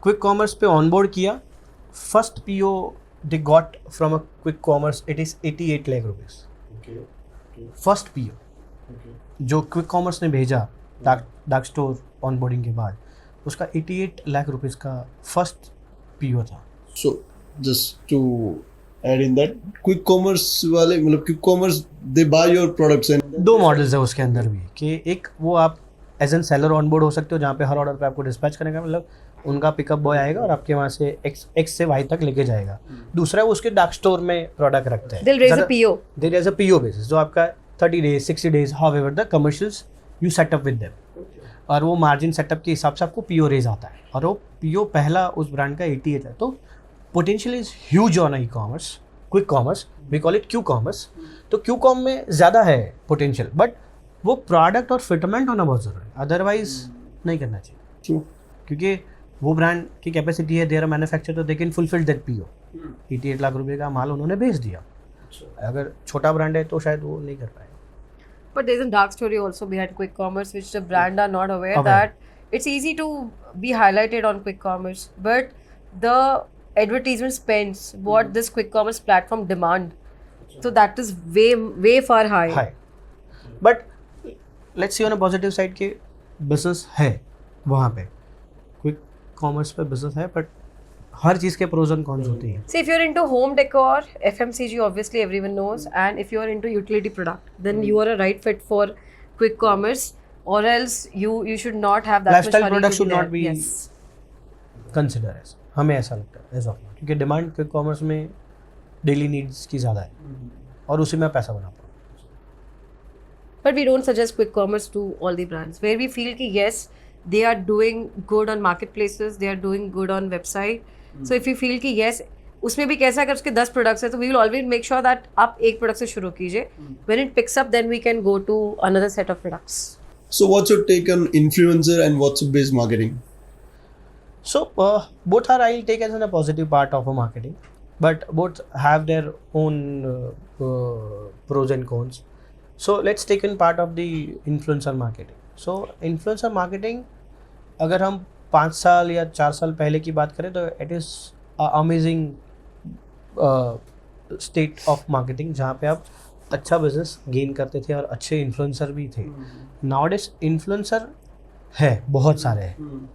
क्विक कॉमर्स पे ऑनबोर्ड किया, first PO they got from a quick commerce, it is 88 lakh rupees. First PO जो quick commerce ने भेजा डार्क स्टोर ऑनबोर्डिंग के बाद, उसका 88 लाख रुपीज़ का फर्स्ट पीओ था. So just to add in that, quick commerce वाले मतलब quick commerce they buy your products and दो मॉडल्स है उसके अंदर भी कि एक वो आप as an seller on board हो सकते हो जहाँ पे हर ऑर्डर पे आपको डिस्पैच करेगा, मतलब उनका पिकअप बॉय आएगा और आपके वहाँ से एक्स से वाई तक लेके जाएगा. दूसरा वो उसके डार्क स्टोर में प्रोडक्ट रखते हैं. They'll raise a PO. They raise a PO basis जो आपका 30 days 60 days however the commercials you set up with them. और वो मार्जिन सेटअप के हिसाब से आपको पीओ रेज आता है और वो पीओ पहला उस ब्रांड का 88 है. तो potential is huge on e commerce, quick commerce, we call it Q commerce. तो क्यू कॉम में ज़्यादा है पोटेंशियल, बट वो प्रोडक्ट और फिटमेंट होना बहुत ज़रूरी है, अदरवाइज नहीं करना चाहिए. True. क्योंकि वो ब्रांड की कैपेसिटी है, देयर मैन्युफैक्चर, तो they can fulfil that PO. 88 lakh रुपये का माल उन्होंने बेच दिया. अगर छोटा ब्रांड है तो शायद वो नहीं कर पाएगा. But there's a dark story also behind quick commerce, which the brand are not aware that it's easy to be highlighted on quick commerce, but the advertisement spends what this quick commerce platform demand, so that is way far high. But let's see on a positive side कि business है वहाँ पे, quick commerce पे business है, but हर चीज़ के pros and cons होती हैं. See, if you're into home decor, FMCG obviously everyone knows, and if you're into utility product, then you are a right fit for quick commerce, or else you should not have that Lifestyle much hurry products to should be not there. be Yes. Consider as, हमें ऐसा लगता है as of now, क्योंकि demand quick commerce में daily needs की ज़्यादा है और उसी में पैसा बना पाओ. But we don't suggest quick commerce to all the brands. Where we feel कि yes, they are doing good on marketplaces, they are doing good on website. So if you feel कि yes, उसमें भी कैसा, अगर उसके 10 products है तो we will always make sure that आप एक product से शुरू कीजिए. When it picks up, then we can go to another set of products. so what's your take on influencer and WhatsApp based marketing? So both are, I'll take as a positive part of a marketing, but both have their own pros and cons. So let's take in part of the influencer marketing. So influencer marketing, अगर हम 5 साल या 4 साल पहले की बात करें तो it is amazing state of marketing जहाँ पे आप अच्छा बिजनेस गेन करते थे और अच्छे इन्फ्लुएंसर भी थे. नाउअडेज इन्फ्लुएंसर है बहुत सारे हैं,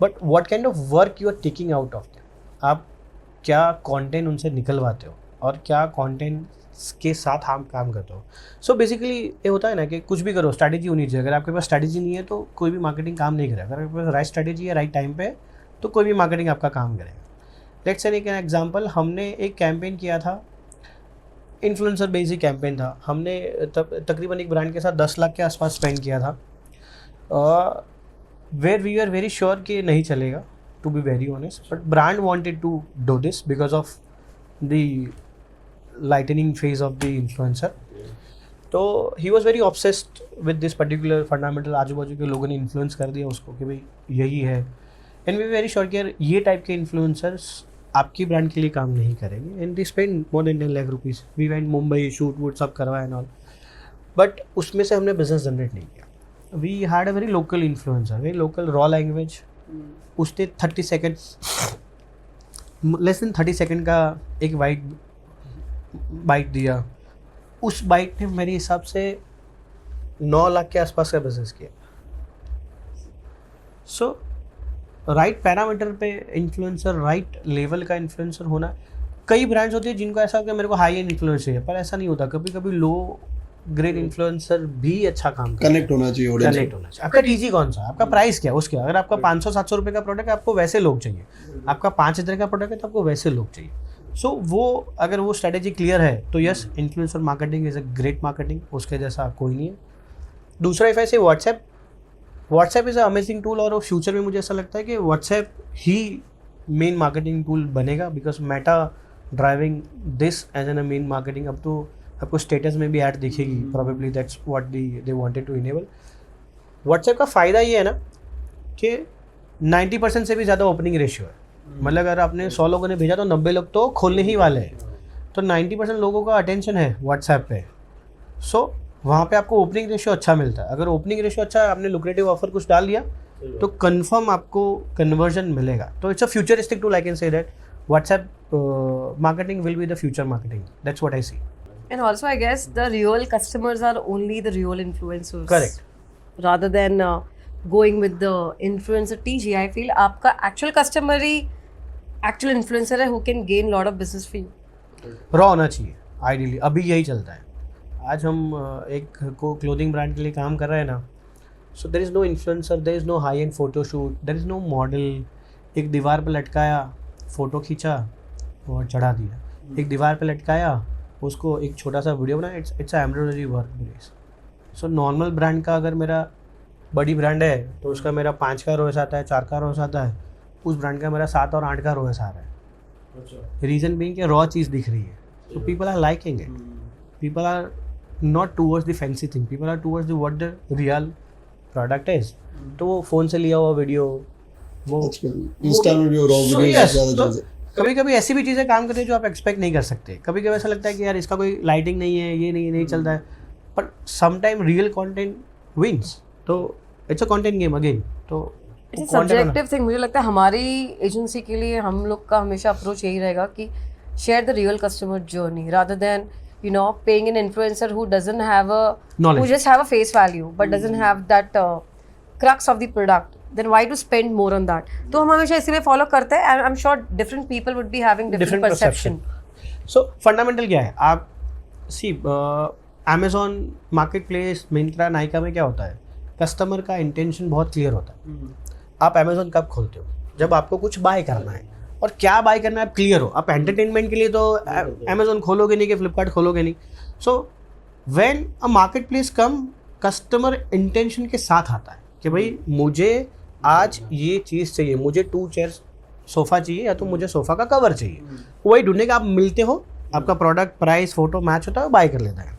but what kind of work you are taking out of them. आप क्या कंटेंट उनसे निकलवाते हो और क्या कंटेंट के साथ हम काम करते हो. सो बेसिकली ये होता है ना कि कुछ भी करो, स्ट्रैटेजी होनी चाहिए. अगर आपके पास स्ट्रैटेजी नहीं है तो कोई भी मार्केटिंग काम नहीं करेगा. अगर आपके पास राइट स्ट्रैटेजी है राइट टाइम पे तो कोई भी मार्केटिंग आपका काम करेगा. लेट्स से एक एग्जांपल, हमने एक कैंपेन किया था, इन्फ्लुएंसर बेसिक कैंपेन था. हमने तकरीबन एक ब्रांड के साथ 10 लाख के आसपास स्पेंड किया था, where we are very sure कि नहीं चलेगा, to be very honest, but brand wanted to do this because of the lightening phase of the influencer. तो he was very obsessed with this particular fundamental. आजू बाजू के लोगों ने influence कर दिया उसको कि भाई यही है, एंड वी वेरी श्योर कि यार ये टाइप के इन्फ्लुएंसर्स आपकी ब्रांड के लिए काम नहीं करेंगे. And they spend more than 10 lakh rupees. We went Mumbai, shoot वूट सब करवाया एंड ऑल, बट उसमें से हमने बिजनेस जनरेट नहीं किया. We had a very local influencer, very local, raw language. उसने 30 सेकेंड, लेस देन 30 सेकेंड का एक बाइट दिया. उस बाइट ने मेरे हिसाब से 9 लाख के आसपास का बिजनेस किया. सो राइट पैरामीटर पे इन्फ्लुएंसर, राइट लेवल का इन्फ्लुएंसर होना. कई ब्रांड्स होते हैं जिनको ऐसा होता है मेरे को हाई एंड इन्फ्लुएंस चाहिए, पर ऐसा नहीं होता. कभी कभी लो ग्रेड इन्फ्लुएंसर भी अच्छा काम करता है. कनेक्ट होना चाहिए ऑडियंस. कनेक्ट होना चाहिए. आपका टीजी कौन सा, आपका प्राइस क्या है, उसके. अगर आपका 500-700 रुपये का प्रोडक्ट है आपको वैसे लोग चाहिए. आपका 5,000 का प्रोडक्ट है तो आपको वैसे लोग चाहिए. सो वो अगर वो स्ट्रेटेजी क्लियर है तो yes, influencer marketing is a great marketing, उसके जैसा कोई नहीं है. दूसरा इफ ऐसे WhatsApp is a amazing tool, और फ्यूचर में मुझे ऐसा लगता है कि व्हाट्सएप ही मेन मार्केटिंग टूल बनेगा, because Meta driving this as an a main marketing. अब तो आपको स्टेटस में भी ऐड दिखेगी, probably that's what they wanted to enable. WhatsApp का फ़ायदा ये है ना कि 90% से भी ज़्यादा ओपनिंग रेशियो है. मतलब अगर आपने 100 लोगों ने भेजा तो 90 लोग तो खोलने ही वाले हैं. तो 90% लोगों का अटेंशन है व्हाट्सएप पे. सो वहाँ पे आपको ओपनिंग रेशियो अच्छा मिलता है. अगर ओपनिंग रेशियो अच्छा है, आपने लुक्रेटिव ऑफर कुछ डाल दिया तो कंफर्म आपको कन्वर्जन मिलेगा. तो it's a futuristic tool, I can say that WhatsApp marketing will be the future marketing. That's what I see. And also, I guess the real customers are only the real influencers. Correct. Rather than going with the influencer TG, I feel आपका actual customer ही actual influencer है who can gain lot of business for you. Raw होना चाहिए ideally, अभी यही चलता है. आज हम एक को क्लोथिंग ब्रांड के लिए काम कर रहे हैं ना, so there is no influencer, there is no high end photo shoot, there is no model. एक दीवार पे लटकाया, फ़ोटो खींचा और चढ़ा दिया. एक दीवार पे लटकाया, उसको एक छोटा सा वीडियो बनाया. It's embroidery work place. So normal brand का अगर मेरा बड़ी ब्रांड है तो उसका मेरा 5 का रोएस आता है, 4 का रोएस आता है. उस ब्रांड का मेरा 7 और 8 का रोएस आ रहा है. रीज़न बीइंग कि रॉ चीज़ दिख रही है. So people are liking it. People are not towards the fancy thing, people are towards the what the real product is. तो वो फ़ोन से लिया हुआ वीडियो, वो इंस्टा में भी रॉ So, वीडियो yes, ज़्यादा so, चलते हैं. कभी कभी ऐसी भी चीज़ें काम करती है जो आप एक्सपेक्ट नहीं कर सकते. कभी कभी ऐसा लगता है कि यार इसका कोई लाइटिंग नहीं है, ये नहीं चलता है, but sometime real content wins. तो it's a content game again. तो इट्स सब्जेक्टिव थिंग. मुझे लगता है हमारी एजेंसी के लिए हम लोग का हमेशा अप्रोच यही रहेगा कि share the real customer journey rather than paying an influencer who doesn't have who just have a face value but doesn't have that crux of the product. Then why to spend more on that? तो हम हमेशा इसीलिए follow करते हैं. and I'm sure different people would be having different perception. So fundamental क्या है, आप see Amazon market place, Myntra, Nykaa में क्या होता है, कस्टमर का इंटेंशन बहुत क्लियर होता है. आप अमेजोन कब खोलते हो, जब आपको कुछ बाय करना है, और क्या बाय करना है आप क्लियर हो. आप एंटरटेनमेंट के लिए तो अमेजोन खोलोगे नहीं कि फ्लिपकार्ट खोलोगे नहीं. So when a market place come, customer intention के साथ आता है कि भाई मुझे आज ये चीज़ चाहिए, मुझे 2 चेयर्स सोफ़ा चाहिए या तो मुझे सोफ़ा का कवर चाहिए. वही ढूंढने का आप मिलते हो, आपका प्रोडक्ट प्राइस फोटो मैच होता है, बाय कर लेता है.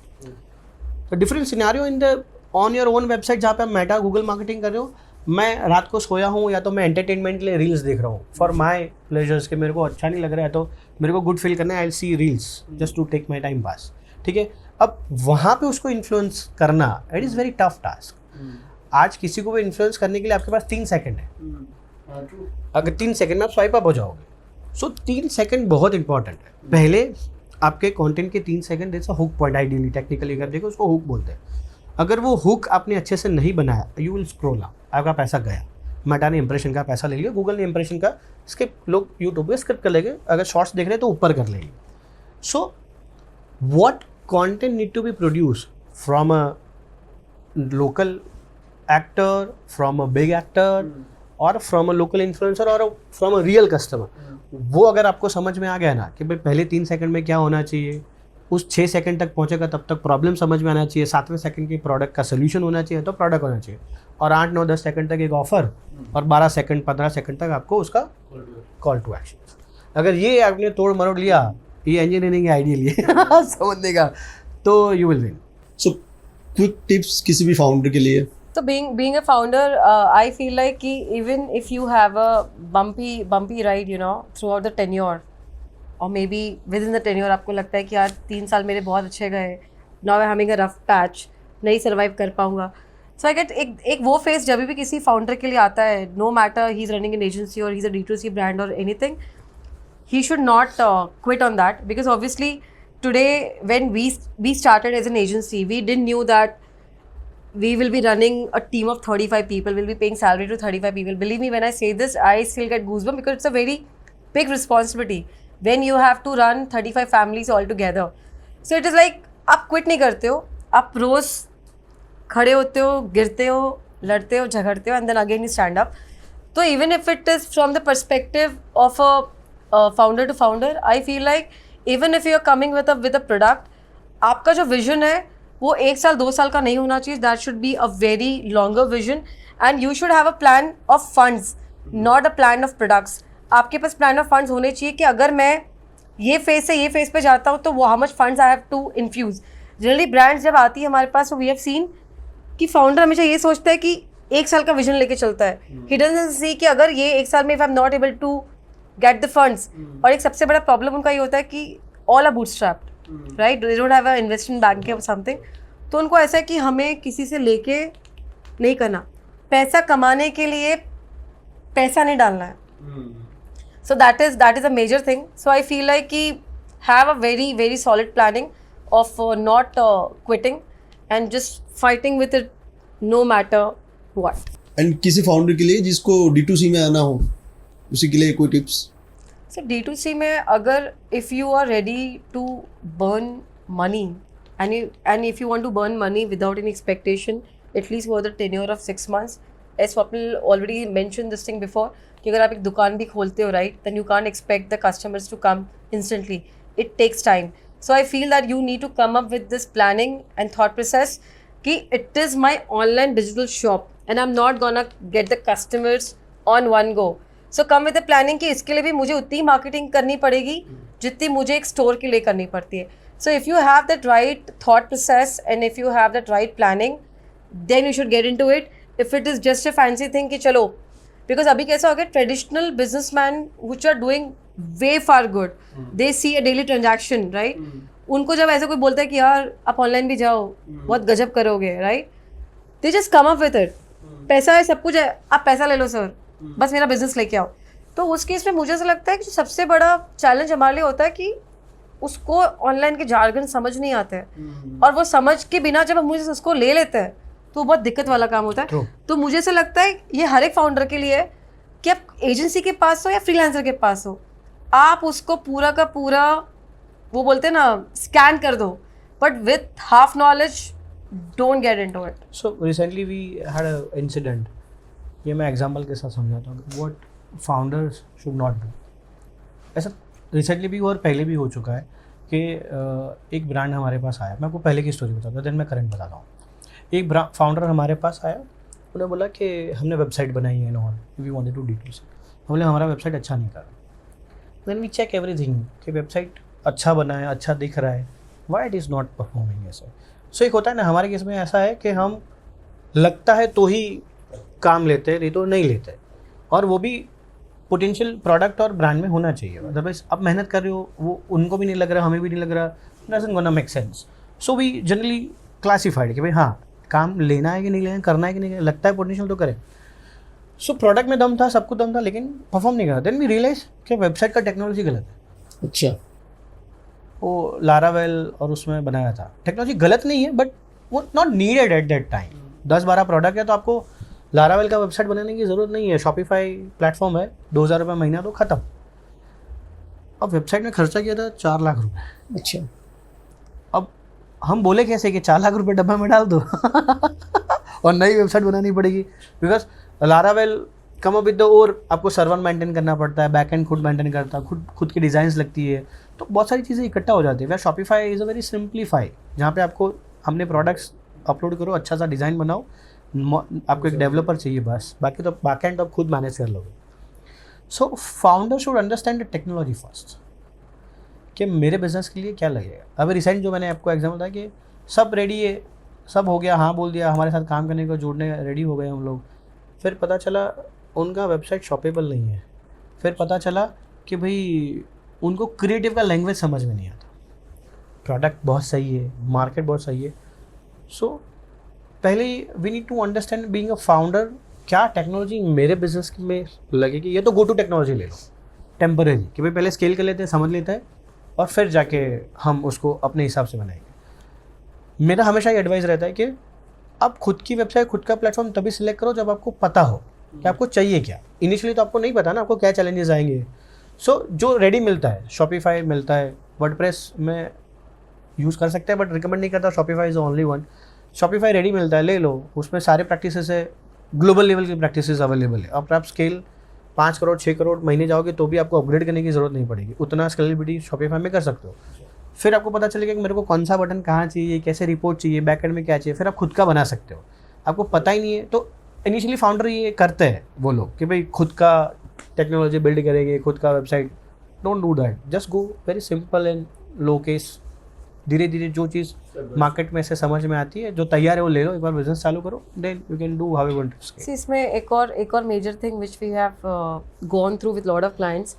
तो different scenario in the on your own website जहाँ पे आप मेटा गूगल मार्केटिंग कर रहे हो. मैं रात को सोया हूँ या तो मैं एंटरटेनमेंट के लिए रील्स देख रहा हूँ फॉर माई प्लेजर्स, के मेरे को अच्छा नहीं लग रहा है तो मेरे को गुड फील करना है, I will see reels just to take my time pass. ठीक है, अब वहाँ पे उसको इन्फ्लुएंस करना it is very tough task. आज किसी को भी इन्फ्लुएंस करने के लिए आपके पास 3 सेकंड है. अगर 3 सेकंड में आप स्वाइप अप हो जाओगे. सो 3 सेकंड बहुत इंपॉर्टेंट है. पहले आपके कंटेंट के 3 second it's a hook point. Ideally technically अगर देखो उसको हुक बोलते हैं. अगर वो हुक आपने अच्छे से नहीं बनाया, यू विल स्क्रॉल अप, आपका पैसा गया. मेटा ने इंप्रेशन का पैसा ले लिया, गूगल ने इंप्रेशन का स्किप, लोग यूट्यूब पे स्किप कर लेंगे. अगर शॉर्ट्स देख रहे हैं तो ऊपर कर लेंगे. So what content need to be produce from a local actor, from a big actor, और फ्रॉम अ लोकल इन्फ्लुएंसर, और फ्रॉम अ रियल कस्टमर. वो अगर आपको समझ में आ गया ना कि भाई पहले 3 सेकंड में क्या होना चाहिए, उस 6 सेकंड तक पहुंचेगा तब तक प्रॉब्लम समझ में आना चाहिए, 7वें सेकंड के प्रोडक्ट का सोल्यूशन होना चाहिए तो प्रोडक्ट होना चाहिए, और 8, 9, 10 सेकंड तक एक ऑफर, और 12 सेकंड 15 सेकंड तक आपको उसका कॉल टू एक्शन. अगर ये आपने तोड़ मरोड़ लिया, ये इंजीनियरिंग आइडियल है समझने का, तो you will win. So quick tips किसी भी फाउंडर के लिए. So being a founder, I feel like कि even if you have a bumpy ride, throughout the tenure, or maybe within the tenure आपको लगता है कि यार 3 साल मेरे बहुत अच्छे गए, now I'm having a rough patch, नहीं survive कर पाऊँगा. So I get एक वो phase जब भी किसी founder के लिए आता है, no matter he's running an agency or he's a D2C brand or anything, he should not quit on that, because obviously today when we started as an agency, we didn't knew that we will be running a team of 35 people, we'll be paying salary to 35 people. Believe me when I say this, I still get goosebumps because it's a very big responsibility when you have to run 35 families all together. So it is like आप quit नहीं करते हो, आप रोज़ खड़े होते हो, गिरते हो, लड़ते हो, झगड़ते हो, and then again you stand up. So even if it is from the perspective of a founder to founder, I feel like even if you are coming with a product, आपका जो vision है वो 1 साल 2 साल का नहीं होना चाहिए. That should be a very longer vision, and you should have a plan of funds, not a plan of products. आपके पास प्लान ऑफ फंड्स होने चाहिए कि अगर मैं ये फेज से ये फेज पे जाता हूँ तो वो how much funds I have to infuse. Generally brands जब आती है हमारे पास, वी हैव सीन कि फाउंडर हमेशा ये सोचता है कि 1 साल का विजन लेके चलता है. ही डजंट सी कि अगर ये 1 साल में if I am not able to get the funds. और एक सबसे बड़ा प्रॉब्लम उनका ये होता है कि all are bootstrapped, right, they don't have a investment bank और समथिंग. तो उनको ऐसा है कि हमें किसी से लेके नहीं करना, पैसा कमाने के लिए पैसा नहीं डालना है. So that is a major thing. So I feel like कि have a very very solid planning of not quitting and just fighting with it no matter what. एंड किसी फाउंडर के लिए जिसको D2C में आना हो, उसी के लिए कोई टिप्स? So D2C में अगर if you are ready to burn money and if you want to burn money without any expectation, at least for the tenure of 6 months, as Swapnil already mentioned this thing before, कि अगर आप एक दुकान भी खोलते हो right, then you can't expect the customers to come instantly. It takes time. So I feel that you need to come up with this planning and thought process कि it is my online digital shop and I'm not gonna get the customers on one go. So come with the planning कि इसके लिए भी मुझे उतनी marketing करनी पड़ेगी जितनी मुझे एक स्टोर के लिए करनी पड़ती है. So if you have that right thought process and if you have that right planning then you should get in to it. If it is just a fancy thing कि चलो, बिकॉज अभी कैसा हो गया, traditional businessman which are doing way far good, they see a daily transaction right. उनको जब ऐसे कोई बोलता है कि यार आप ऑनलाइन भी जाओ बहुत गजब करोगे right, they just come up with it. पैसा है, सब कुछ है, आप पैसा ले लो सर, बस मेरा बिजनेस लेके आओ. तो उस केस में मुझे ऐसा लगता है कि सबसे बड़ा चैलेंज हमारे लिए होता है कि उसको ऑनलाइन के जार्गन समझ नहीं आते हैं और वो समझ के बिना जब हम मुझे उसको ले लेते हैं तो वो बहुत दिक्कत वाला काम होता है. तो मुझे ऐसा लगता है ये हर एक फाउंडर के लिए है कि आप एजेंसी के पास हो या फ्रीलांसर के पास हो, आप उसको पूरा का पूरा वो बोलते हैं ना स्कैन कर दो, but with half knowledge don't get into it. So recently we had a incident, ये मैं एग्जांपल के साथ समझाता हूँ what founders should not do. ऐसा रिसेंटली भी और पहले भी हो चुका है कि एक ब्रांड हमारे पास आया. मैं आपको पहले की स्टोरी बताता हूँ, देन मैं करंट बताता हूँ. एक फाउंडर हमारे पास आया, उन्होंने बोला कि हमने वेबसाइट बनाई है all, we wanted to D2C. हम बोले हमारा वेबसाइट अच्छा नहीं कर रहा. देन वी चेक एवरीथिंग कि वेबसाइट अच्छा बना है, अच्छा दिख रहा है, why it is not performing ऐसा. सो एक होता है ना, हमारे केस में ऐसा है कि हम लगता है तो ही काम लेते हैं, नहीं तो नहीं लेते. और वो भी पोटेंशियल प्रोडक्ट और ब्रांड में होना चाहिए. अदरवाइज आप मेहनत कर रहे हो, वो उनको भी नहीं लग रहा, हमें भी नहीं लग रहा, doesn't gonna make sense. So we generally classified कि भाई हाँ, काम लेना है कि नहीं लेना, करना है कि नहीं, लगता है पोटेंशियल तो करें. सो प्रोडक्ट में दम था, सब कुछ दम था, लेकिन परफॉर्म नहीं करा. देन वी रियलाइज कि वेबसाइट का टेक्नोलॉजी गलत है. अच्छा, वो लारावेल और उसमें बनाया था, टेक्नोलॉजी गलत नहीं है, बट वो not needed at that time. 10-12 product है तो आपको लारावेल का वेबसाइट बनाने की ज़रूरत नहीं है. शॉपिफाई प्लेटफॉर्म है, 2000 रुपये महीना तो ख़त्म. अब वेबसाइट में खर्चा किया था 4 लाख रुपए. अच्छा, अब हम बोले कैसे कि 4 लाख रुपए डब्बा में डाल दो और नई वेबसाइट बनानी पड़ेगी. Because Laravel come up with the, और आपको सर्वर मेंटेन करना पड़ता है, बैक एंड खुद मेंटेन करता है, खुद की डिज़ाइंस लगती है, तो बहुत सारी चीज़ें इकट्ठा हो जाती है. वह Shopify is a very simplify, जहाँ पे आपको हमने प्रोडक्ट्स अपलोड करो, अच्छा सा डिज़ाइन बनाओ, आपको एक डेवलपर चाहिए बस, बाकी तो बैक एंड आप खुद मैनेज कर लोगे. So founder should understand the technology first कि मेरे बिजनेस के लिए क्या लगेगा. अभी रिसेंट जो मैंने आपको एग्जाम्पल था कि सब रेडी है, सब हो गया, हाँ बोल दिया, हमारे साथ काम करने को जुड़ने रेडी हो गए हम लोग. फिर पता चला उनका वेबसाइट शॉपेबल नहीं है. फिर पता चला कि भाई उनको क्रिएटिव का लैंग्वेज समझ में नहीं आता. प्रोडक्ट बहुत सही है, मार्केट बहुत सही है. सो पहले we need to understand being a founder, क्या टेक्नोलॉजी मेरे बिजनेस में लगेगी. ये तो गो टू टेक्नोलॉजी ले लो टेम्परेरी, कि भाई पहले स्केल कर लेते हैं, समझ लेते हैं, और फिर जाके हम उसको अपने हिसाब से बनाएंगे. मेरा हमेशा ये एडवाइस रहता है कि आप खुद की वेबसाइट, खुद का प्लेटफॉर्म तभी सिलेक्ट करो जब आपको पता हो कि आपको चाहिए क्या. इनिशियली तो आपको नहीं पता ना आपको क्या चैलेंजेस आएंगे. सो जो रेडी मिलता है, शॉपिफाई मिलता है, वर्डप्रेस में यूज़ कर सकते हैं, बट रिकमेंड नहीं करता. Shopify is only one. Shopify ready मिलता है, ले लो, उसमें सारे प्रैक्टिसेस है, ग्लोबल लेवल की प्रैक्टिसेस अवेलेबल है. अब आप स्केल 5 करोड़ 6 करोड़ महीने जाओगे तो भी आपको अपग्रेड करने की ज़रूरत नहीं पड़ेगी. उतना स्केलेबिलिटी शॉपिफाई में कर सकते हो. फिर आपको पता चलेगा कि मेरे को कौन सा बटन कहाँ चाहिए, कैसे रिपोर्ट चाहिए, बैक एंड में क्या चाहिए, फिर आप खुद का बना सकते हो. आपको पता ही नहीं है तो इनिशियली फाउंडर ये करते हैं वो लोग कि भाई खुद का टेक्नोलॉजी बिल्ड करेंगे, खुद का website. Don't do that, just go very simple and low case. धीरे धीरे जो चीज़ मार्केट में से समझ में आती है, जो तैयार है वो ले लो, एक बार बिजनेस चालू करो, then you can do how you want to scale. इसमें एक और major thing which we have gone through with lot of clients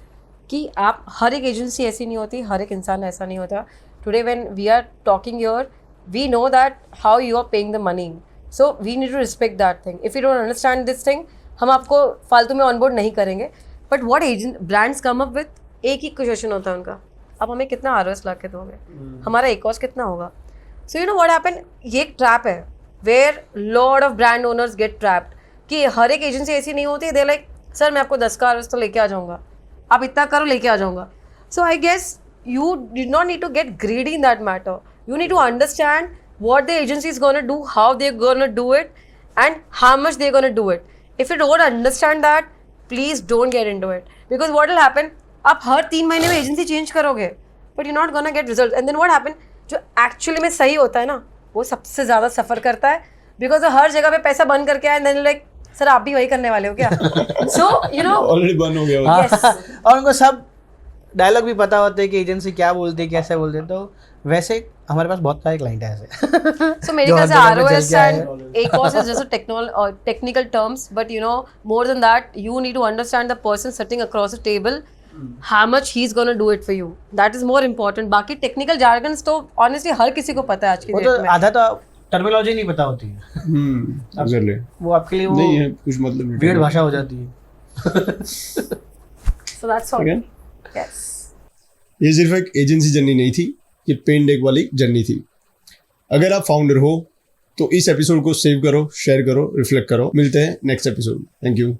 कि आप, हर एक एजेंसी ऐसी नहीं होती, हर एक इंसान ऐसा नहीं होता. Today when we are talking your, we know that how you are paying the money, so we need to respect that thing. If you don't understand this thing, हम आपको फालतू में ऑनबोर्ड नहीं करेंगे. But what agent brands come up with, एक ही question होता है उनका, आप हमें कितना ROS ला के दोगे, हमारा एकॉस कितना होगा. So you know what happen, ये एक ट्रैप है where lot of brand owners get trapped कि हर एक एजेंसी ऐसी नहीं होती. दे लाइक सर मैं आपको 10 का ROS तो लेके आ जाऊँगा. आप इतना करो लेके आ जाऊंगा. So I guess you did not need to get greedy in that matter. You need to understand what the agency is going to do, how they're going to do it, and how much they're going to do it. If you don't understand that, please don't get into it. Because what will happen, आप हर 3 महीने में agency change करोगे, but you're not going to get results. And then what happen, जो actually में सही होता है ना, वो सबसे ज़्यादा सफ़र करता है. बिकॉज हर जगह पे पैसा बंद करके आए, देन लाइक सर आप भी वही करने वाले हो क्या? सो यू नो ऑलरेडी बंद हो गया होता है. yes. और उनको सब डायलॉग भी पता होते हैं कि एजेंसी क्या बोलती है, कैसे बोलते हैं. तो वैसे हमारे पास बहुत सारे क्लाइंट हैं ऐसे. So मेरे जो ख्याल से हर जगह पे ROS चल के आए and ACOS is just a technical terms, but you know more than that, you need to understand the person sitting across the table, how much he's gonna do it for you. That is more important. बाकी technical jargons तो honestly हर किसी को पता है आज की वो date तो में. आधा तो टर्मिनोलॉजी नहीं पता होती है. एग्जैक्टली. वो आपके लिए वो नहीं है कुछ मतलब नहीं. वियर्ड भाषा हो जाती है. So that's all. Again? Yes. ये सिर्फ एक एजेंसी जर्नी नहीं थी, ये पेन डेक वाली जर्नी थी. अगर आप फाउंडर हो तो इस एपिसोड को सेव करो, शेयर करो, रिफ्लेक्ट करो. मिलते हैं नेक्स्ट एपिसोड. Thank you.